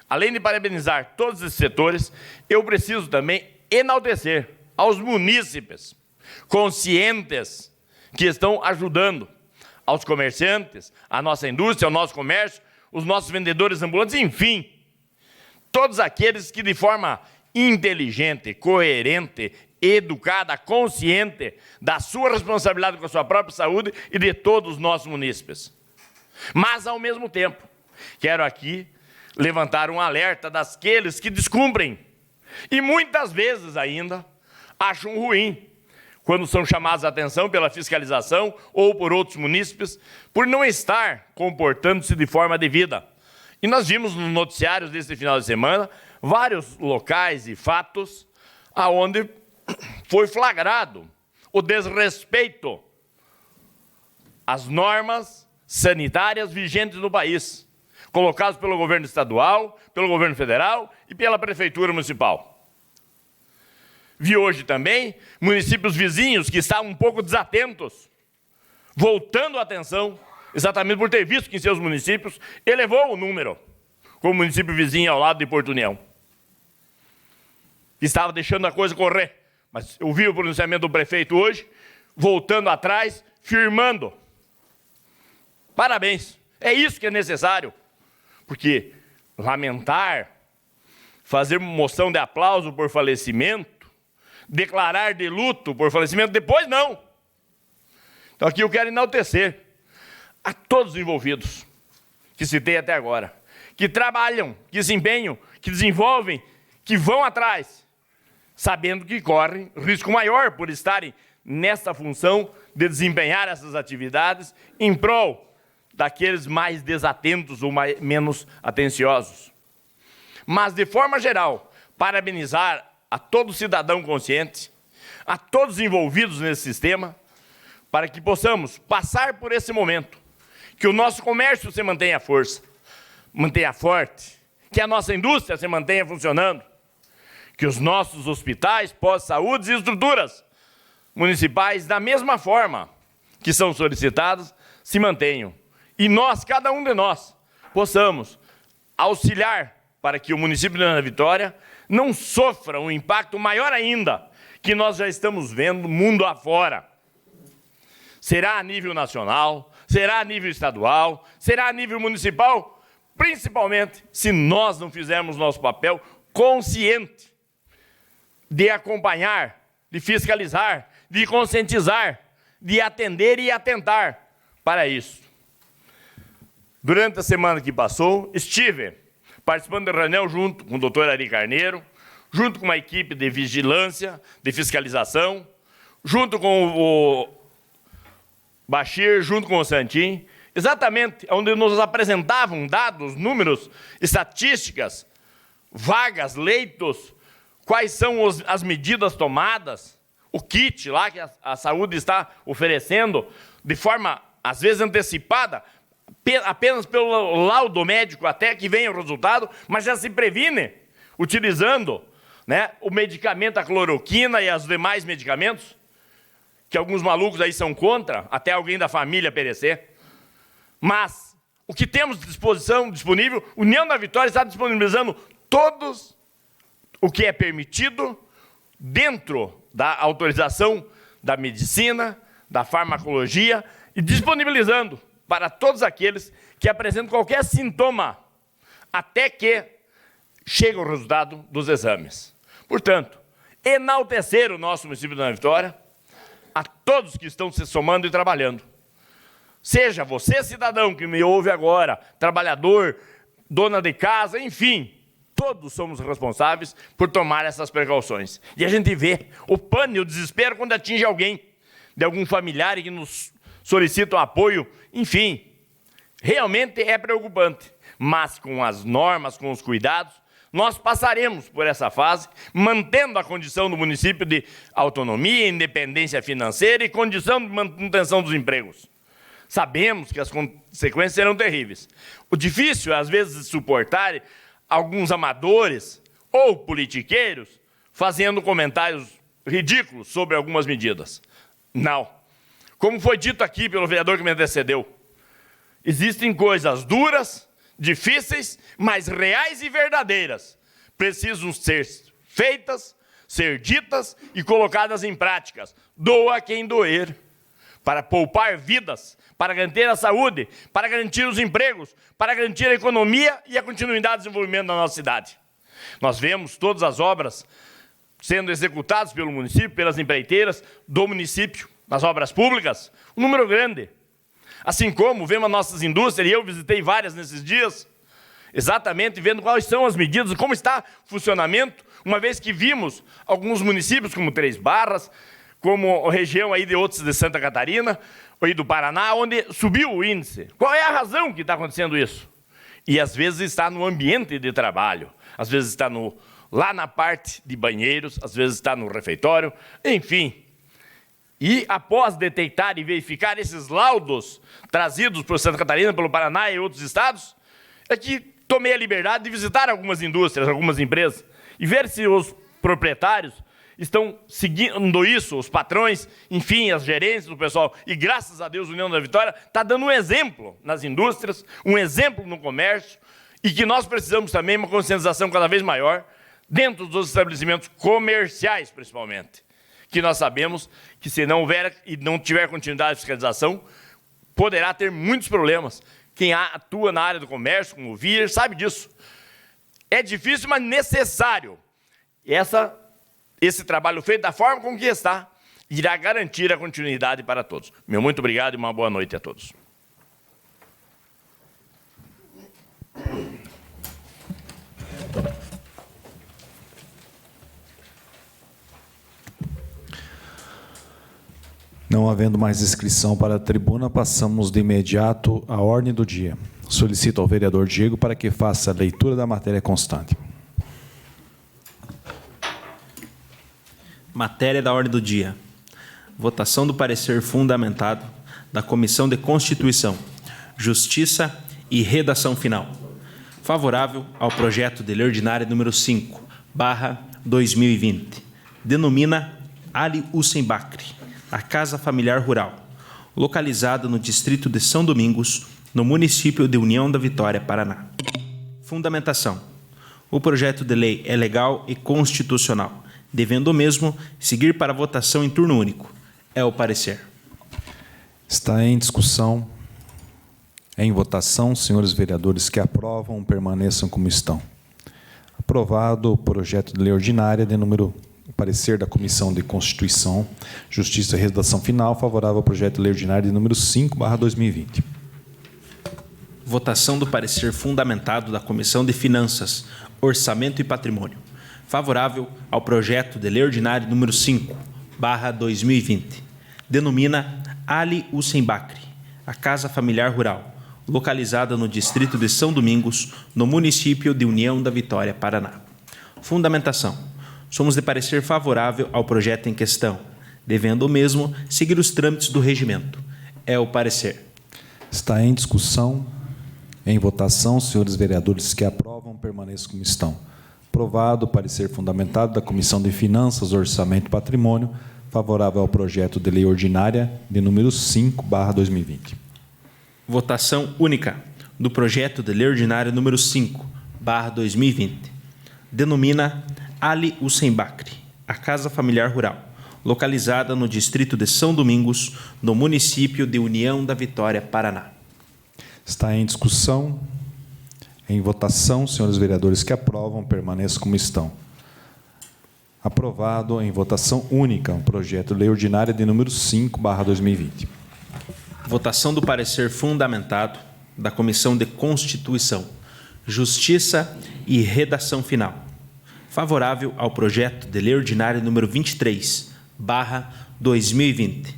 além de parabenizar todos esses setores, eu preciso também enaltecer aos munícipes conscientes que estão ajudando, aos comerciantes, à nossa indústria, ao nosso comércio, os nossos vendedores ambulantes, enfim, todos aqueles que de forma inteligente, coerente, educada, consciente da sua responsabilidade com a sua própria saúde e de todos os nossos munícipes. Mas, ao mesmo tempo, quero aqui levantar um alerta daqueles que descumprem e muitas vezes ainda acham ruim quando são chamados a atenção pela fiscalização ou por outros munícipes por não estar comportando-se de forma devida. E nós vimos nos noticiários desse final de semana vários locais e fatos aonde foi flagrado o desrespeito às normas sanitárias vigentes no país, colocados pelo governo estadual, pelo governo federal e pela prefeitura municipal. Vi hoje também municípios vizinhos que estavam um pouco desatentos, voltando a atenção, exatamente por ter visto que em seus municípios elevou o número, como o município vizinho ao lado de Porto União. Estava deixando a coisa correr, mas eu vi o pronunciamento do prefeito hoje, voltando atrás, firmando. Parabéns, é isso que é necessário, porque lamentar, fazer moção de aplauso por falecimento, declarar de luto por falecimento, depois não. Então aqui eu quero enaltecer a todos os envolvidos, que citei até agora, que trabalham, que se empenham, que desenvolvem, que vão atrás, sabendo que correm risco maior por estarem nessa função de desempenhar essas atividades em prol daqueles mais desatentos ou menos atenciosos. Mas, de forma geral, parabenizar a todo cidadão consciente, a todos envolvidos nesse sistema, para que possamos passar por esse momento, que o nosso comércio se mantenha forte, que a nossa indústria se mantenha funcionando, que os nossos hospitais, pós-saúde e estruturas municipais, da mesma forma que são solicitados, se mantenham. E nós, cada um de nós, possamos auxiliar para que o município de Nova Vitória não sofra um impacto maior ainda, que nós já estamos vendo mundo afora. Será a nível nacional, será a nível estadual, será a nível municipal, principalmente se nós não fizermos nosso papel consciente de acompanhar, de fiscalizar, de conscientizar, de atender e atentar para isso. Durante a semana que passou, estive participando da reunião junto com o doutor Ari Carneiro, junto com uma equipe de vigilância, de fiscalização, junto com o Bachir, junto com o Santim, exatamente onde nos apresentavam dados, números, estatísticas, vagas, leitos, quais são as medidas tomadas, o kit lá que a saúde está oferecendo, de forma, às vezes, antecipada, apenas pelo laudo médico até que venha o resultado, mas já se previne, utilizando, né, o medicamento, a cloroquina e os demais medicamentos, que alguns malucos aí são contra, até alguém da família perecer. Mas o que temos de disponível, União da Vitória está disponibilizando todos o que é permitido dentro da autorização da medicina, da farmacologia, e disponibilizando para todos aqueles que apresentam qualquer sintoma, até que chegue o resultado dos exames. Portanto, enaltecer o nosso município da Vitória, a todos que estão se somando e trabalhando. Seja você, cidadão, que me ouve agora, trabalhador, dona de casa, enfim, todos somos responsáveis por tomar essas precauções. E a gente vê o pânico e o desespero quando atinge alguém, de algum familiar que nos solicita um apoio, enfim, realmente é preocupante. Mas com as normas, com os cuidados, nós passaremos por essa fase, mantendo a condição do município de autonomia, independência financeira e condição de manutenção dos empregos. Sabemos que as consequências serão terríveis. O difícil, às vezes, de suportar alguns amadores ou politiqueiros fazendo comentários ridículos sobre algumas medidas. Não. Como foi dito aqui pelo vereador que me antecedeu, existem coisas duras, difíceis, mas reais e verdadeiras. Precisam ser feitas, ser ditas e colocadas em práticas. Doa quem doer. Para poupar vidas, para garantir a saúde, para garantir os empregos, para garantir a economia e a continuidade do desenvolvimento da nossa cidade. Nós vemos todas as obras sendo executadas pelo município, pelas empreiteiras do município, nas obras públicas, um número grande. Assim como vemos as nossas indústrias, e eu visitei várias nesses dias, exatamente vendo quais são as medidas, como está o funcionamento, uma vez que vimos alguns municípios, como Três Barras, como a região aí de outros de Santa Catarina, ou do Paraná, onde subiu o índice. Qual é a razão que está acontecendo isso? E às vezes está no ambiente de trabalho, às vezes está lá na parte de banheiros, às vezes está no refeitório, enfim. E após detectar e verificar esses laudos trazidos por Santa Catarina, pelo Paraná e outros estados, é que tomei a liberdade de visitar algumas indústrias, algumas empresas, e ver se os proprietários estão seguindo isso, os patrões, enfim, as gerências do pessoal. E graças a Deus, a União da Vitória está dando um exemplo nas indústrias, um exemplo no comércio, e que nós precisamos também uma conscientização cada vez maior dentro dos estabelecimentos comerciais, principalmente. Que nós sabemos que se não houver e não tiver continuidade de fiscalização, poderá ter muitos problemas. Quem atua na área do comércio, como o VIR, sabe disso. É difícil, mas necessário. Esse trabalho feito da forma como que está, irá garantir a continuidade para todos. Meu muito obrigado e uma boa noite a todos. Não havendo mais inscrição para a tribuna, passamos de imediato à ordem do dia. Solicito ao vereador Diego para que faça a leitura da matéria constante. Matéria da ordem do dia. Votação do parecer fundamentado da Comissão de Constituição, Justiça e Redação Final. Favorável ao projeto de lei ordinária número 5/2020. Denomina Ali Hussein Bakri, a Casa Familiar Rural, localizada no distrito de São Domingos, no município de União da Vitória, Paraná. Fundamentação. O projeto de lei é legal e constitucional, devendo o mesmo seguir para votação em turno único. É o parecer. Está em discussão, em votação, senhores vereadores que aprovam, permaneçam como estão. Aprovado o projeto de lei ordinária de número parecer da Comissão de Constituição, Justiça e Redação Final, favorável ao projeto de lei ordinário de número 5/2020. Votação do parecer fundamentado da Comissão de Finanças, Orçamento e Patrimônio. Favorável ao projeto de lei ordinário número 5/2020. Denomina Ali Hussein Bakri, a Casa Familiar Rural, localizada no distrito de São Domingos, no município de União da Vitória, Paraná. Fundamentação. Somos de parecer favorável ao projeto em questão, devendo o mesmo seguir os trâmites do regimento. É o parecer. Está em discussão, em votação, senhores vereadores que aprovam, permaneçam como estão. Aprovado o parecer fundamentado da Comissão de Finanças, Orçamento e Patrimônio, favorável ao projeto de lei ordinária de número 5/2020. Votação única do projeto de lei ordinária número 5/2020. Denomina Ali Hussein Bakri, a Casa Familiar Rural, localizada no distrito de São Domingos, no município de União da Vitória, Paraná. Está em discussão, em votação. Senhores vereadores que aprovam, permaneçam como estão. Aprovado em votação única o projeto de lei ordinária de número 5/2020. Votação do parecer fundamentado da Comissão de Constituição, Justiça e Redação Final. Favorável ao projeto de lei ordinária número 23/2020.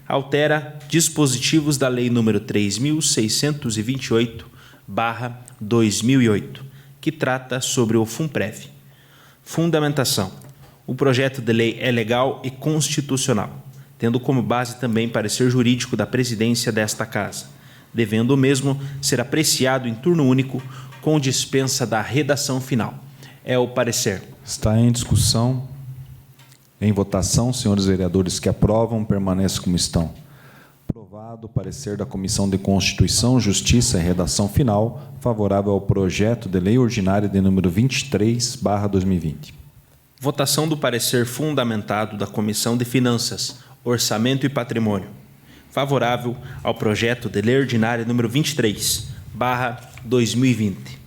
Altera dispositivos da Lei número 3.628/2008, que trata sobre o FUNPREV. Fundamentação. O projeto de lei é legal e constitucional, tendo como base também parecer jurídico da presidência desta Casa, devendo o mesmo ser apreciado em turno único com dispensa da redação final. É o parecer. Está em discussão, em votação. Senhores vereadores que aprovam, permaneçam como estão. Aprovado o parecer da Comissão de Constituição, Justiça e Redação Final, favorável ao projeto de lei ordinária de número 23/2020. Votação do parecer fundamentado da Comissão de Finanças, Orçamento e Patrimônio. Favorável ao projeto de lei ordinária número 23/2020.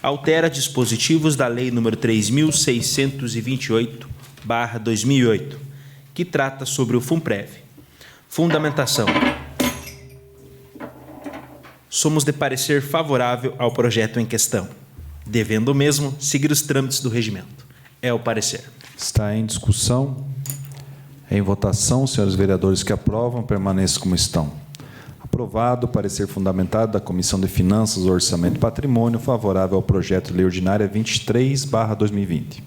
Altera dispositivos da Lei número 3.628/2008, que trata sobre o FUNPREV. Fundamentação. Somos de parecer favorável ao projeto em questão, devendo o mesmo seguir os trâmites do regimento. É o parecer. Está em discussão, em votação. Senhores vereadores que aprovam, permaneçam como estão. Aprovado o parecer fundamentado da Comissão de Finanças, Orçamento e Patrimônio, favorável ao projeto de lei ordinária 23/2020.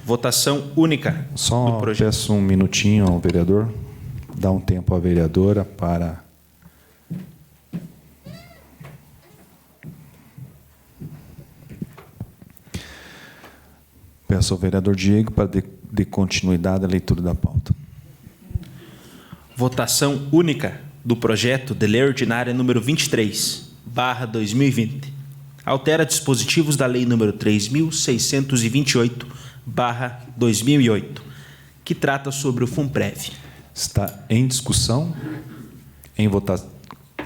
Votação única. Só peço um minutinho ao vereador, dá um tempo à vereadora para... Peço ao vereador Diego para de continuidade à leitura da pauta. Votação única do projeto de lei ordinária número 23/2020. Altera dispositivos da Lei número 3.628/2008, que trata sobre o FUNPREV. Está em discussão, em votação,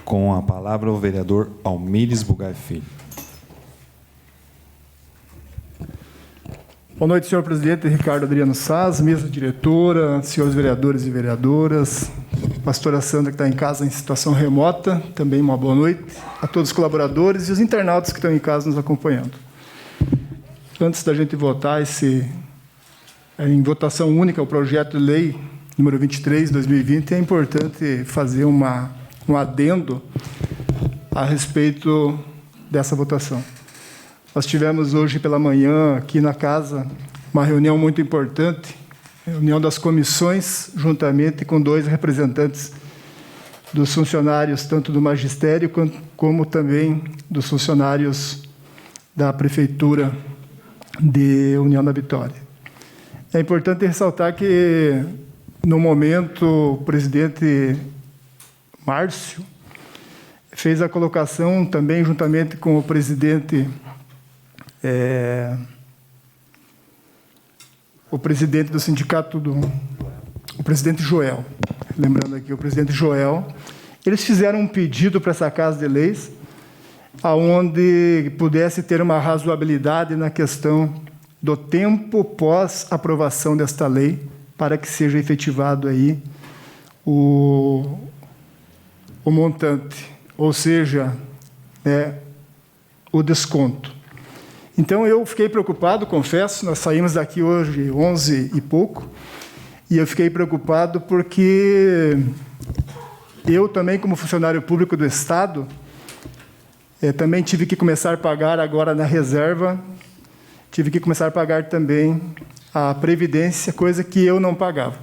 com a palavra o vereador Almires Bugai Filho. Boa noite, senhor presidente Ricardo Adriano Saz, mesa diretora, senhores vereadores e vereadoras, pastora Sandra, que está em casa em situação remota, também uma boa noite a todos os colaboradores e os internautas que estão em casa nos acompanhando. Antes da gente votar em votação única o projeto de lei número 23/2020, é importante fazer um adendo a respeito dessa votação. Nós tivemos hoje pela manhã, aqui na casa, uma reunião muito importante, reunião das comissões, juntamente com 2 representantes dos funcionários, tanto do magistério, como também dos funcionários da Prefeitura de União da Vitória. É importante ressaltar que, no momento, o presidente Márcio fez a colocação também, juntamente com o presidente do sindicato, o presidente Joel, lembrando aqui, o presidente Joel, eles fizeram um pedido para essa Casa de Leis, aonde pudesse ter uma razoabilidade na questão do tempo pós-aprovação desta lei, para que seja efetivado aí o montante, ou seja, o desconto. Então, eu fiquei preocupado, confesso, nós saímos daqui hoje 11 e pouco, e eu fiquei preocupado porque eu também, como funcionário público do Estado, também tive que começar a pagar agora na reserva, tive que começar a pagar também a Previdência, coisa que eu não pagava.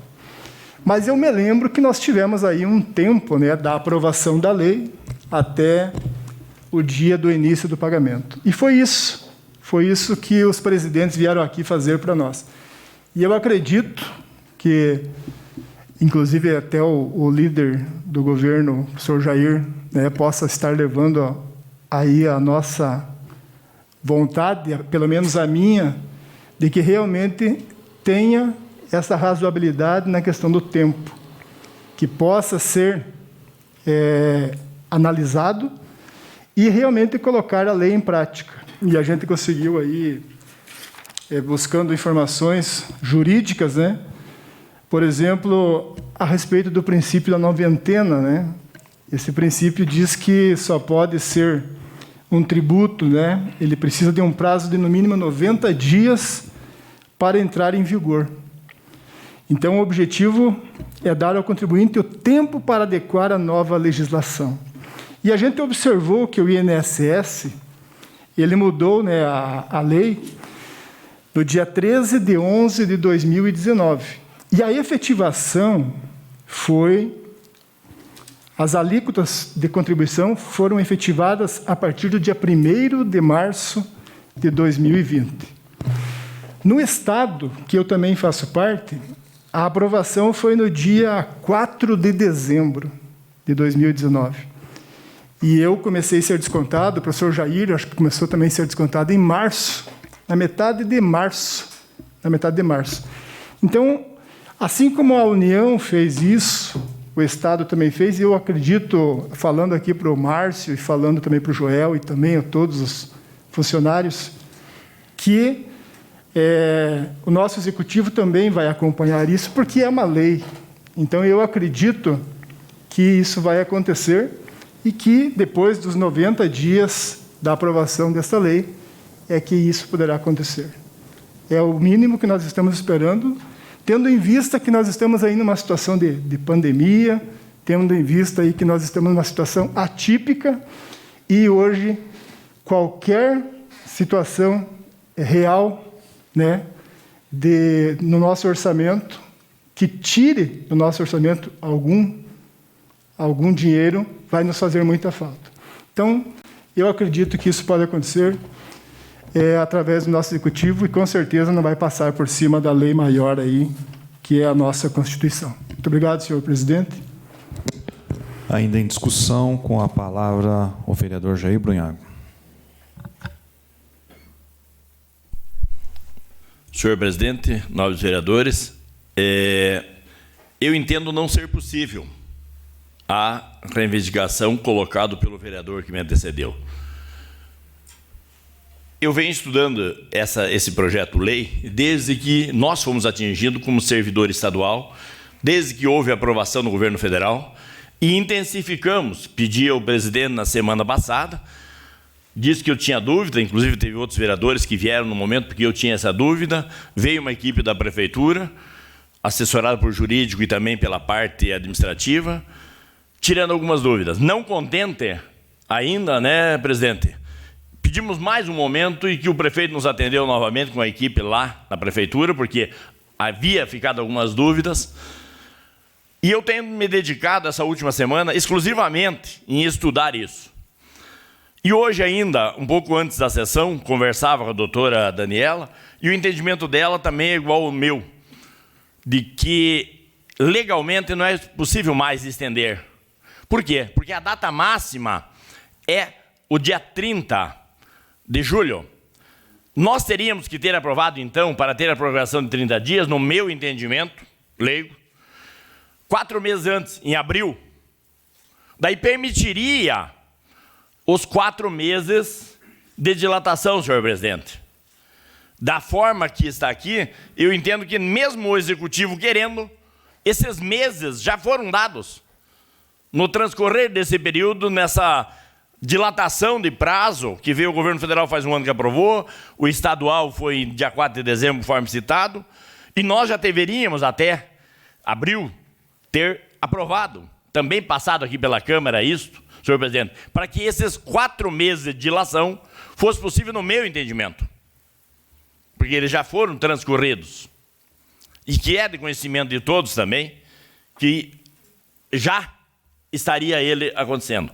Mas eu me lembro que nós tivemos aí um tempo, da aprovação da lei até o dia do início do pagamento. E foi isso que os presidentes vieram aqui fazer para nós. E eu acredito que inclusive até o líder do governo, o professor Jair, né, possa estar levando aí a nossa vontade, pelo menos a minha, de que realmente tenha essa razoabilidade na questão do tempo, que possa ser analisado e realmente colocar a lei em prática. E a gente conseguiu aí, buscando informações jurídicas, né? Por exemplo, a respeito do princípio da noventena, né? Esse princípio diz que só pode ser um tributo, né? Ele precisa de um prazo de, no mínimo, 90 dias para entrar em vigor. Então, o objetivo é dar ao contribuinte o tempo para adequar a nova legislação. E a gente observou que o INSS, ele mudou, né, a lei no dia 13 de 11 de 2019. E a efetivação foi... As alíquotas de contribuição foram efetivadas a partir do dia 1º de março de 2020. No Estado, que eu também faço parte, a aprovação foi no dia 4 de dezembro de 2019. E eu comecei a ser descontado, o professor Jair, acho que começou também a ser descontado em março, na metade de março. Então, assim como a União fez isso, o Estado também fez, e eu acredito, falando aqui para o Márcio, e falando também para o Joel, e também a todos os funcionários, que o nosso Executivo também vai acompanhar isso, porque é uma lei. Então, eu acredito que isso vai acontecer, e que, depois dos 90 dias da aprovação desta lei, é que isso poderá acontecer. É o mínimo que nós estamos esperando, tendo em vista que nós estamos aí numa situação de pandemia, tendo em vista aí que nós estamos numa situação atípica, e hoje qualquer situação real, né, no nosso orçamento, que tire do nosso orçamento algum dinheiro, vai nos fazer muita falta. Então, eu acredito que isso pode acontecer através do nosso Executivo, e com certeza não vai passar por cima da lei maior aí, que é a nossa Constituição. Muito obrigado, senhor presidente. Ainda em discussão, com a palavra o vereador Jair Brunhago. Senhor presidente, nobres vereadores, eu entendo não ser possível a reivindicação colocada pelo vereador que me antecedeu. Eu venho estudando esse projeto-lei desde que nós fomos atingidos como servidor estadual, desde que houve aprovação no governo federal, e intensificamos. Pedi ao presidente na semana passada, disse que eu tinha dúvida, inclusive teve outros vereadores que vieram no momento porque eu tinha essa dúvida, veio uma equipe da prefeitura, assessorada por jurídico e também pela parte administrativa, tirando algumas dúvidas. Não contente ainda, né, presidente? Pedimos mais um momento e que o prefeito nos atendeu novamente com a equipe lá na prefeitura, porque havia ficado algumas dúvidas. E eu tenho me dedicado essa última semana exclusivamente em estudar isso. E hoje ainda, um pouco antes da sessão, conversava com a doutora Daniela, e o entendimento dela também é igual ao meu, de que legalmente não é possível mais estender. Por quê? Porque a data máxima é o dia 30 de julho. Nós teríamos que ter aprovado, então, para ter a prorrogação de 30 dias, no meu entendimento, leigo, 4 meses antes, em abril. Daí permitiria os 4 meses de dilatação, senhor presidente. Da forma que está aqui, eu entendo que mesmo o Executivo querendo, esses meses já foram dados. No transcorrer desse período, nessa dilatação de prazo, que veio o governo federal faz um ano que aprovou, o estadual foi dia 4 de dezembro, conforme citado, e nós já deveríamos até abril ter aprovado, também passado aqui pela Câmara isto, senhor presidente, para que esses 4 meses de dilação fosse possível no meu entendimento, porque eles já foram transcorridos, e que é de conhecimento de todos também, que já estaria ele acontecendo.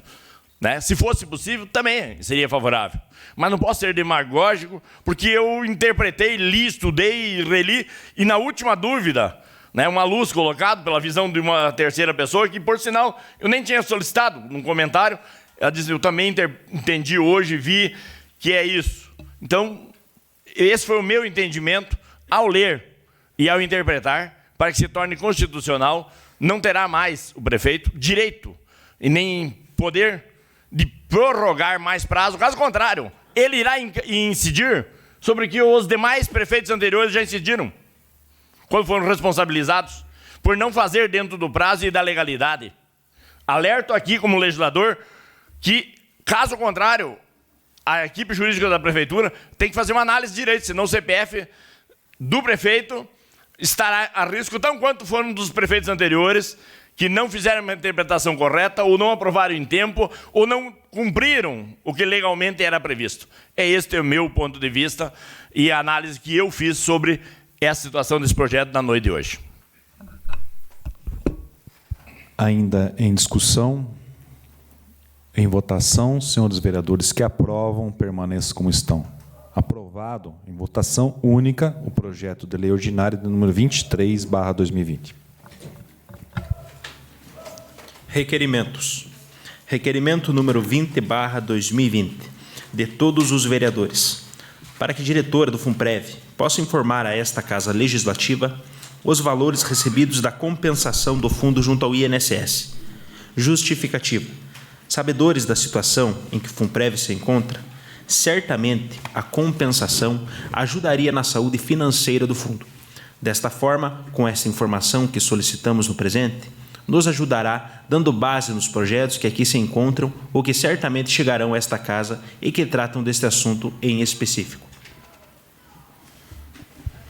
Né? Se fosse possível, também seria favorável. Mas não posso ser demagógico, porque eu interpretei, li, estudei, reli, e na última dúvida né, uma luz colocada pela visão de uma terceira pessoa, que, por sinal, eu nem tinha solicitado num comentário. Ela diz, eu também entendi hoje, vi que é isso. Então, esse foi o meu entendimento ao ler e ao interpretar, para que se torne constitucional. Não terá mais o prefeito direito e nem poder de prorrogar mais prazo. Caso contrário, ele irá incidir sobre o que os demais prefeitos anteriores já incidiram, quando foram responsabilizados por não fazer dentro do prazo e da legalidade. Alerto aqui como legislador que, caso contrário, a equipe jurídica da prefeitura tem que fazer uma análise de direito, senão o CPF do prefeito estará a risco, tão quanto foram dos prefeitos anteriores, que não fizeram uma interpretação correta, ou não aprovaram em tempo, ou não cumpriram o que legalmente era previsto. Este é o meu ponto de vista e a análise que eu fiz sobre essa situação desse projeto na noite de hoje. Ainda em discussão, em votação, senhores vereadores que aprovam, permaneçam como estão. Aprovado, em votação única, o projeto de lei ordinária de número 23/2020. Requerimentos. Requerimento número 20/2020, de todos os vereadores, para que a diretora do FUNPREV possa informar a esta Casa Legislativa os valores recebidos da compensação do fundo junto ao INSS. Justificativa. Sabedores da situação em que o FUNPREV se encontra, certamente a compensação ajudaria na saúde financeira do fundo. Desta forma, com essa informação que solicitamos no presente, nos ajudará dando base nos projetos que aqui se encontram ou que certamente chegarão a esta casa e que tratam deste assunto em específico.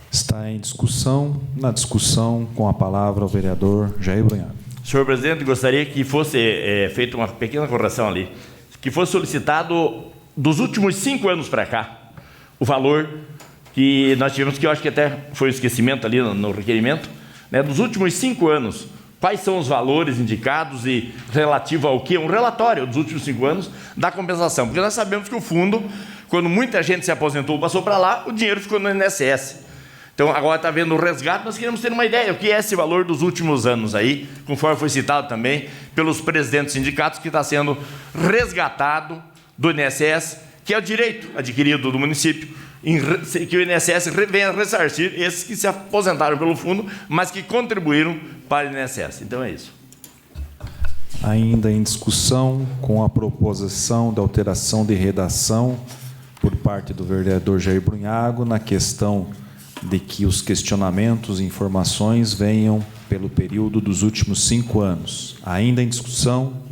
Está em discussão. Na discussão, com a palavra o vereador Jair Brunhago. Senhor presidente, gostaria que fosse feita uma pequena correção ali, que fosse solicitado dos últimos 5 anos para cá o valor que nós tivemos, que eu acho que até foi um esquecimento ali no requerimento, né, dos últimos 5 anos, quais são os valores indicados e relativo ao quê? Um relatório dos últimos 5 anos da compensação, porque nós sabemos que o fundo, quando muita gente se aposentou, passou para lá, o dinheiro ficou no INSS. Então, agora está vendo o resgate, nós queremos ter uma ideia, o que é esse valor dos últimos anos aí, conforme foi citado também pelos presidentes dos sindicatos, que está sendo resgatado do INSS, que é o direito adquirido do município, que o INSS venha ressarcir esses que se aposentaram pelo fundo, mas que contribuíram para o INSS. Então, é isso. Ainda em discussão, com a proposição de alteração de redação por parte do vereador Jair Brunhago, na questão de que os questionamentos e informações venham pelo período dos últimos 5 anos. Ainda em discussão,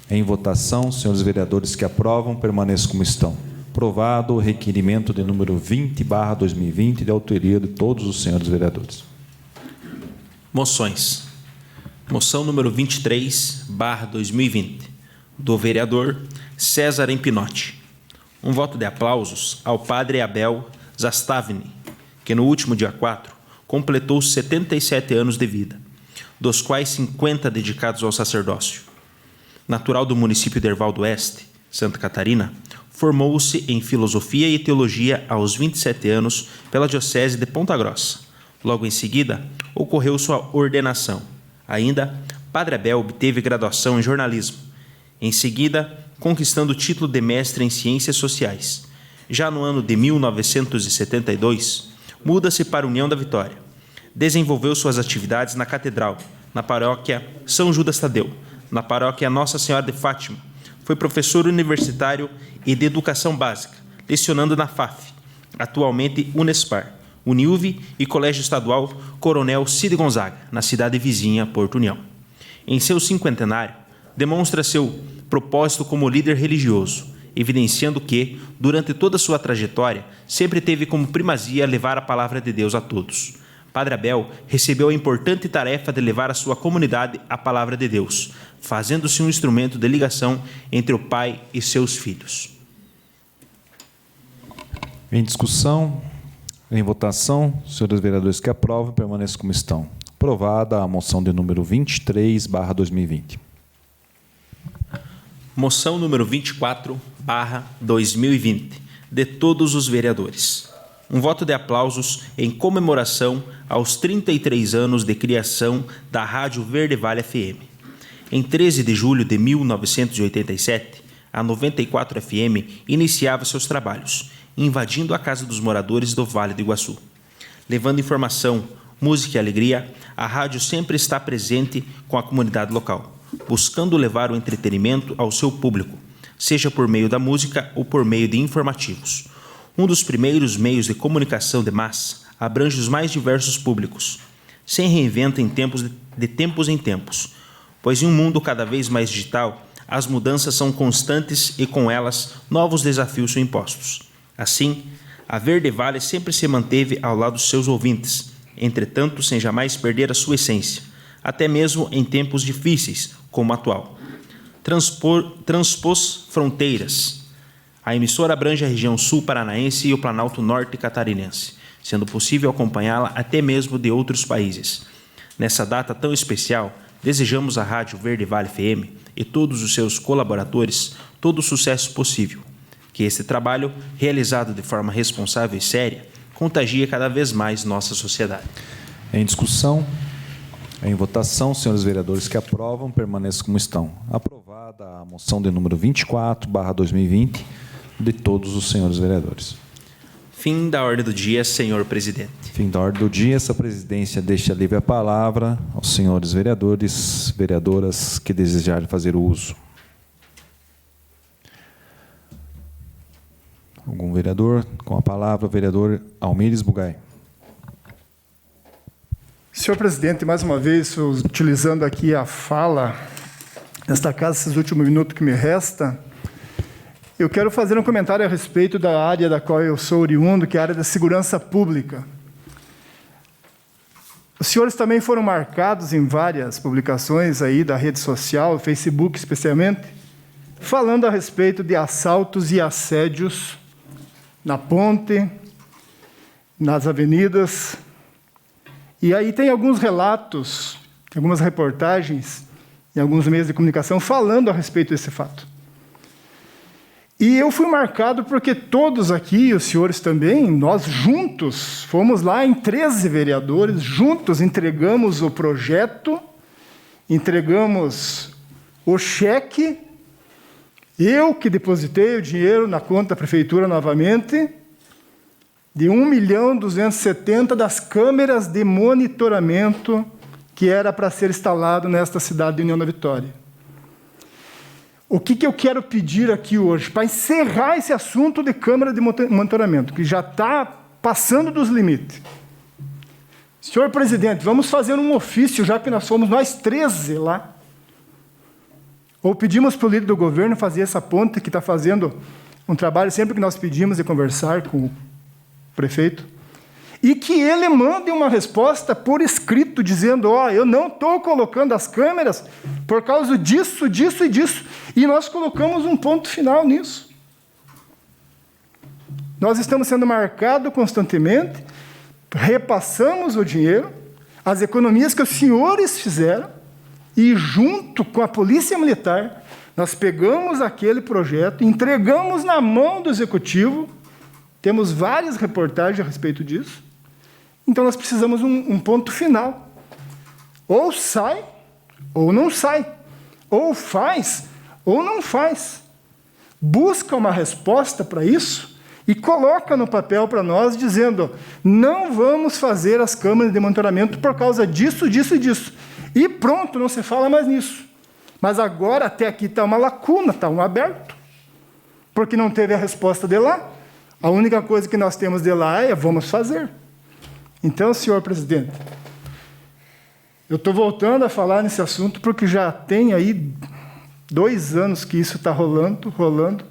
em votação, senhores vereadores que aprovam, permaneçam como estão. Aprovado o requerimento de número 20/2020, de autoria de todos os senhores vereadores. Moções. Moção número 23/2020, do vereador César Empinotti. Um voto de aplausos ao padre Abel Zastavni, que no último dia 4 completou 77 anos de vida, dos quais 50 dedicados ao sacerdócio. Natural do município de Herval do Oeste, Santa Catarina, formou-se em filosofia e teologia aos 27 anos pela diocese de Ponta Grossa. Logo em seguida, ocorreu sua ordenação. Ainda, Padre Abel obteve graduação em jornalismo. Em seguida, conquistando o título de mestre em ciências sociais. Já no ano de 1972, muda-se para a União da Vitória. Desenvolveu suas atividades na catedral, na paróquia São Judas Tadeu, na paróquia Nossa Senhora de Fátima. Foi professor universitário e de educação básica, lecionando na FAF, atualmente Unespar, Uniuv e Colégio Estadual Coronel Cid Gonzaga, na cidade vizinha Porto União. Em seu cinquentenário, demonstra seu propósito como líder religioso, evidenciando que, durante toda a sua trajetória, sempre teve como primazia levar a palavra de Deus a todos. Padre Abel recebeu a importante tarefa de levar à sua comunidade a palavra de Deus, fazendo-se um instrumento de ligação entre o Pai e seus filhos. Em discussão, em votação, senhores vereadores que aprovam, permaneçam como estão. Aprovada a moção de número 23/2020. Moção número 24/2020, de todos os vereadores, um voto de aplausos em comemoração aos 33 anos de criação da Rádio Verde Vale FM. Em 13 de julho de 1987, a 94 FM iniciava seus trabalhos, invadindo a casa dos moradores do Vale do Iguaçu. Levando informação, música e alegria, a rádio sempre está presente com a comunidade local, buscando levar o entretenimento ao seu público, seja por meio da música ou por meio de informativos. Um dos primeiros meios de comunicação de massa, abrange os mais diversos públicos. Se reinventa de tempos em tempos, pois em um mundo cada vez mais digital, as mudanças são constantes e com elas novos desafios são impostos. Assim, a Verde Vale sempre se manteve ao lado dos seus ouvintes, entretanto sem jamais perder a sua essência, até mesmo em tempos difíceis como o atual. Transpôs fronteiras. A emissora abrange a região sul paranaense e o Planalto Norte catarinense, sendo possível acompanhá-la até mesmo de outros países. Nessa data tão especial, desejamos à Rádio Verde Vale FM e todos os seus colaboradores todo o sucesso possível. Que esse trabalho, realizado de forma responsável e séria, contagie cada vez mais nossa sociedade. Em discussão, em votação, senhores vereadores que aprovam, permaneçam como estão. Aprovada a moção de número 24/2020 de todos os senhores vereadores. Fim da ordem do dia, senhor presidente. Fim da ordem do dia. Essa presidência deixa livre a palavra aos senhores vereadores, vereadoras que desejarem fazer uso. Algum vereador? Com a palavra, o vereador Almires Bugai. Senhor presidente, mais uma vez, utilizando aqui a fala nesta casa, esses últimos minutos que me resta, eu quero fazer um comentário a respeito da área da qual eu sou oriundo, que é a área da segurança pública. Os senhores também foram marcados em várias publicações aí da rede social, Facebook especialmente, falando a respeito de assaltos e assédios na ponte, nas avenidas. E aí tem alguns relatos, algumas reportagens em alguns meios de comunicação falando a respeito desse fato. E eu fui marcado porque todos aqui, os senhores também, nós juntos, fomos lá em 13 vereadores, juntos entregamos o projeto, entregamos o cheque, eu que depositei o dinheiro na conta da prefeitura novamente, de 1.270.000 das câmeras de monitoramento que era para ser instalado nesta cidade de União da Vitória. O que eu quero pedir aqui hoje, para encerrar esse assunto de câmera de monitoramento, que já está passando dos limites. Senhor presidente, vamos fazer um ofício, já que nós somos nós 13 lá. Ou pedimos para o líder do governo fazer essa ponte, que está fazendo um trabalho sempre que nós pedimos de conversar com o prefeito, e que ele mande uma resposta por escrito, dizendo, eu não estou colocando as câmeras por causa disso, disso e disso. E nós colocamos um ponto final nisso. Nós estamos sendo marcados constantemente, repassamos o dinheiro, as economias que os senhores fizeram, e junto com a Polícia Militar, nós pegamos aquele projeto, entregamos na mão do Executivo, temos várias reportagens a respeito disso. Então, nós precisamos um ponto final. Ou sai, ou não sai. Ou faz, ou não faz. Busca uma resposta para isso e coloca no papel para nós, dizendo, não vamos fazer as câmeras de monitoramento por causa disso, disso e disso. E pronto, não se fala mais nisso. Mas agora, até aqui está uma lacuna, está um aberto. Porque não teve a resposta de lá. A única coisa que nós temos de lá é vamos fazer. Então, senhor presidente, eu estou voltando a falar nesse assunto porque já tem aí 2 anos que isso está rolando,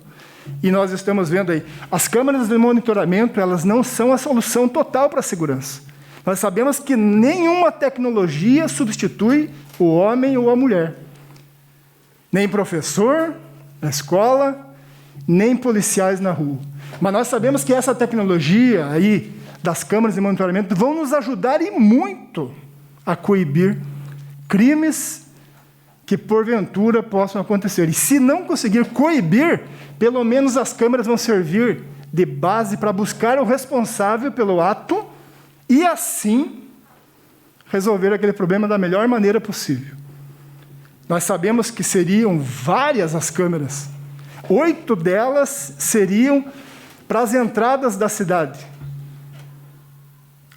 e nós estamos vendo aí. As câmeras de monitoramento, elas não são a solução total para a segurança. Nós sabemos que nenhuma tecnologia substitui o homem ou a mulher. Nem professor na escola, nem policiais na rua. Mas nós sabemos que essa tecnologia aí, das câmeras de monitoramento, vão nos ajudar e muito a coibir crimes que, porventura, possam acontecer. E se não conseguir coibir, pelo menos as câmeras vão servir de base para buscar o responsável pelo ato e, assim, resolver aquele problema da melhor maneira possível. Nós sabemos que seriam várias as câmeras. 8 delas seriam para as entradas da cidade.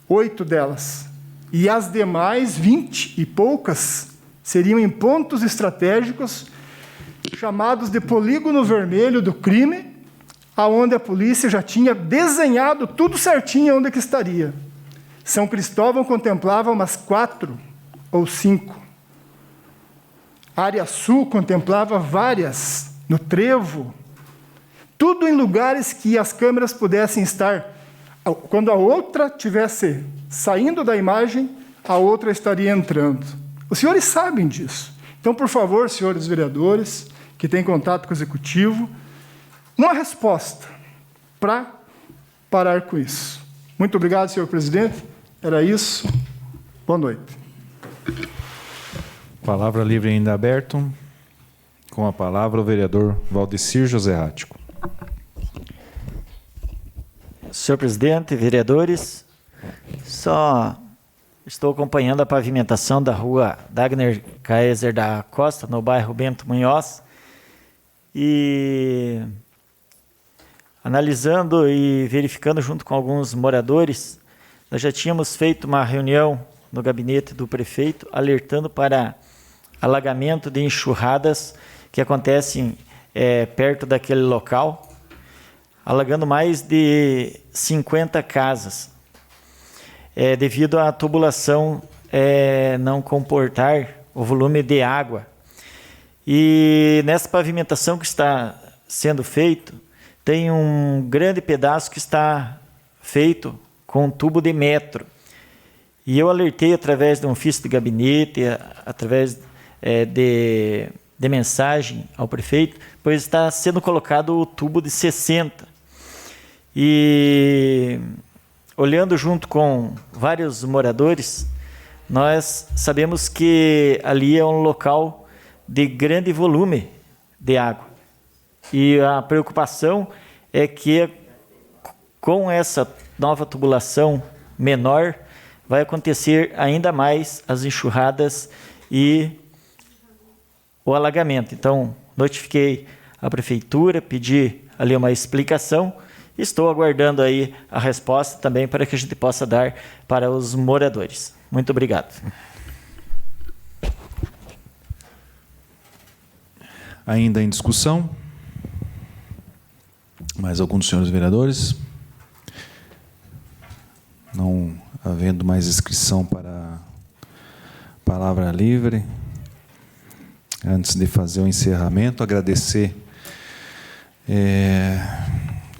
8 delas. E as demais, 20 e poucas, seriam em pontos estratégicos, chamados de polígono vermelho do crime, aonde a polícia já tinha desenhado tudo certinho onde que estaria. São Cristóvão contemplava umas 4 ou 5. Área Sul contemplava várias, no Trevo, tudo em lugares que as câmeras pudessem estar. Quando a outra estivesse saindo da imagem, a outra estaria entrando. Os senhores sabem disso. Então, por favor, senhores vereadores, que têm contato com o Executivo, uma resposta para parar com isso. Muito obrigado, senhor presidente. Era isso. Boa noite. Palavra livre ainda aberto. Com a palavra o vereador Valdecir José Rático. Senhor presidente, vereadores, só estou acompanhando a pavimentação da rua Dagner Kaiser da Costa, no bairro Bento Munhoz, e analisando e verificando junto com alguns moradores, nós já tínhamos feito uma reunião no gabinete do prefeito, alertando para alagamento de enxurradas que acontecem perto daquele local, alagando mais de 50 casas, devido à tubulação não comportar o volume de água. E nessa pavimentação que está sendo feito, tem um grande pedaço que está feito com um tubo de metro. E eu alertei através de um ofício de gabinete, através de mensagem ao prefeito, pois está sendo colocado o tubo de 60. E olhando junto com vários moradores, nós sabemos que ali é um local de grande volume de água. E a preocupação é que com essa nova tubulação menor, vai acontecer ainda mais as enxurradas e o alagamento. Então, notifiquei a prefeitura, pedi ali uma explicação, estou aguardando aí a resposta também para que a gente possa dar para os moradores. Muito obrigado. Ainda em discussão? Mais algum dos senhores vereadores? Não havendo mais inscrição para a palavra livre, antes de fazer o encerramento, agradecer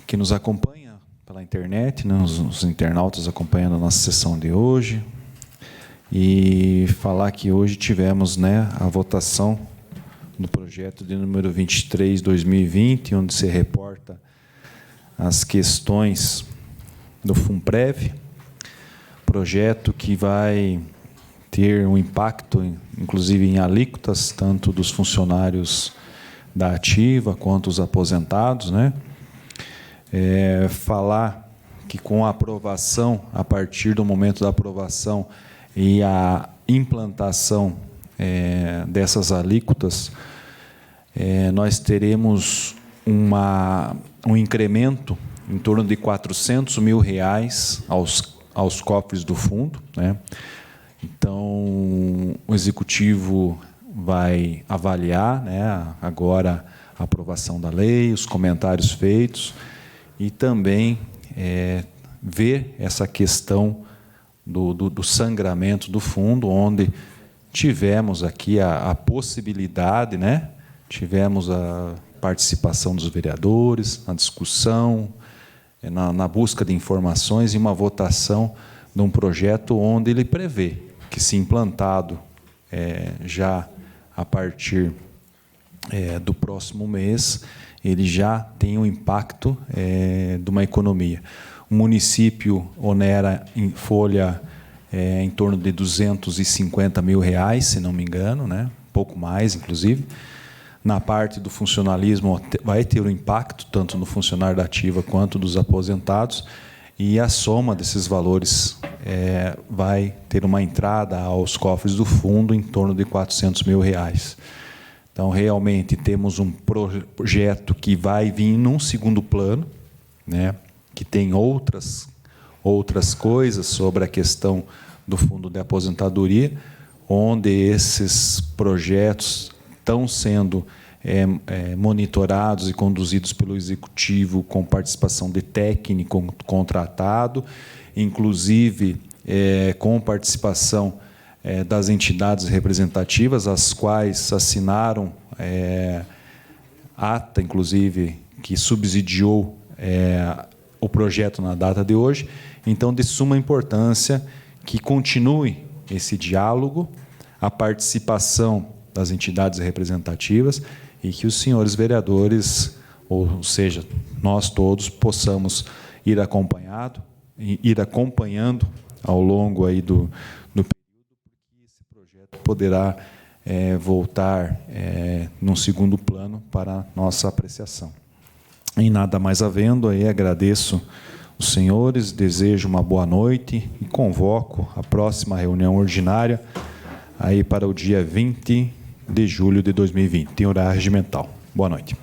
que nos acompanha pela internet, né, os internautas acompanhando a nossa sessão de hoje, e falar que hoje tivemos, né, a votação do projeto de número 23/2020, onde se reporta as questões do FUNPREV, projeto que vai ter um impacto, inclusive em alíquotas, tanto dos funcionários da ativa quanto os aposentados, né? Falar que com a aprovação, a partir do momento da aprovação e a implantação dessas alíquotas, nós teremos um incremento em torno de R$400 mil aos cofres do fundo, né? Então, o Executivo vai avaliar, né, agora a aprovação da lei, os comentários feitos, e também ver essa questão do sangramento do fundo, onde tivemos aqui a possibilidade, né, tivemos a participação dos vereadores, na discussão, na busca de informações e uma votação de um projeto onde ele prevê que, se implantado já a partir do próximo mês, ele já tem um impacto de uma economia. O município onera em folha em torno de R$250 mil, se não me engano, né? Pouco mais, inclusive. Na parte do funcionalismo, vai ter um impacto tanto no funcionário da ativa quanto dos aposentados, e a soma desses valores vai ter uma entrada aos cofres do fundo em torno de R$400 mil. Então, realmente, temos um projeto que vai vir num segundo plano, né, que tem outras coisas sobre a questão do fundo de aposentadoria, onde esses projetos estão sendo monitorados e conduzidos pelo Executivo com participação de técnico contratado, inclusive com participação das entidades representativas, as quais assinaram ata, inclusive, que subsidiou o projeto na data de hoje. Então, de suma importância que continue esse diálogo, a participação das entidades representativas, e que os senhores vereadores, ou seja, nós todos, possamos ir acompanhando ao longo aí do período, porque esse projeto poderá voltar num segundo plano para nossa apreciação. Em nada mais havendo, aí agradeço os senhores, desejo uma boa noite e convoco a próxima reunião ordinária aí para o dia 20 de julho de 2020, em horário regimental. Boa noite.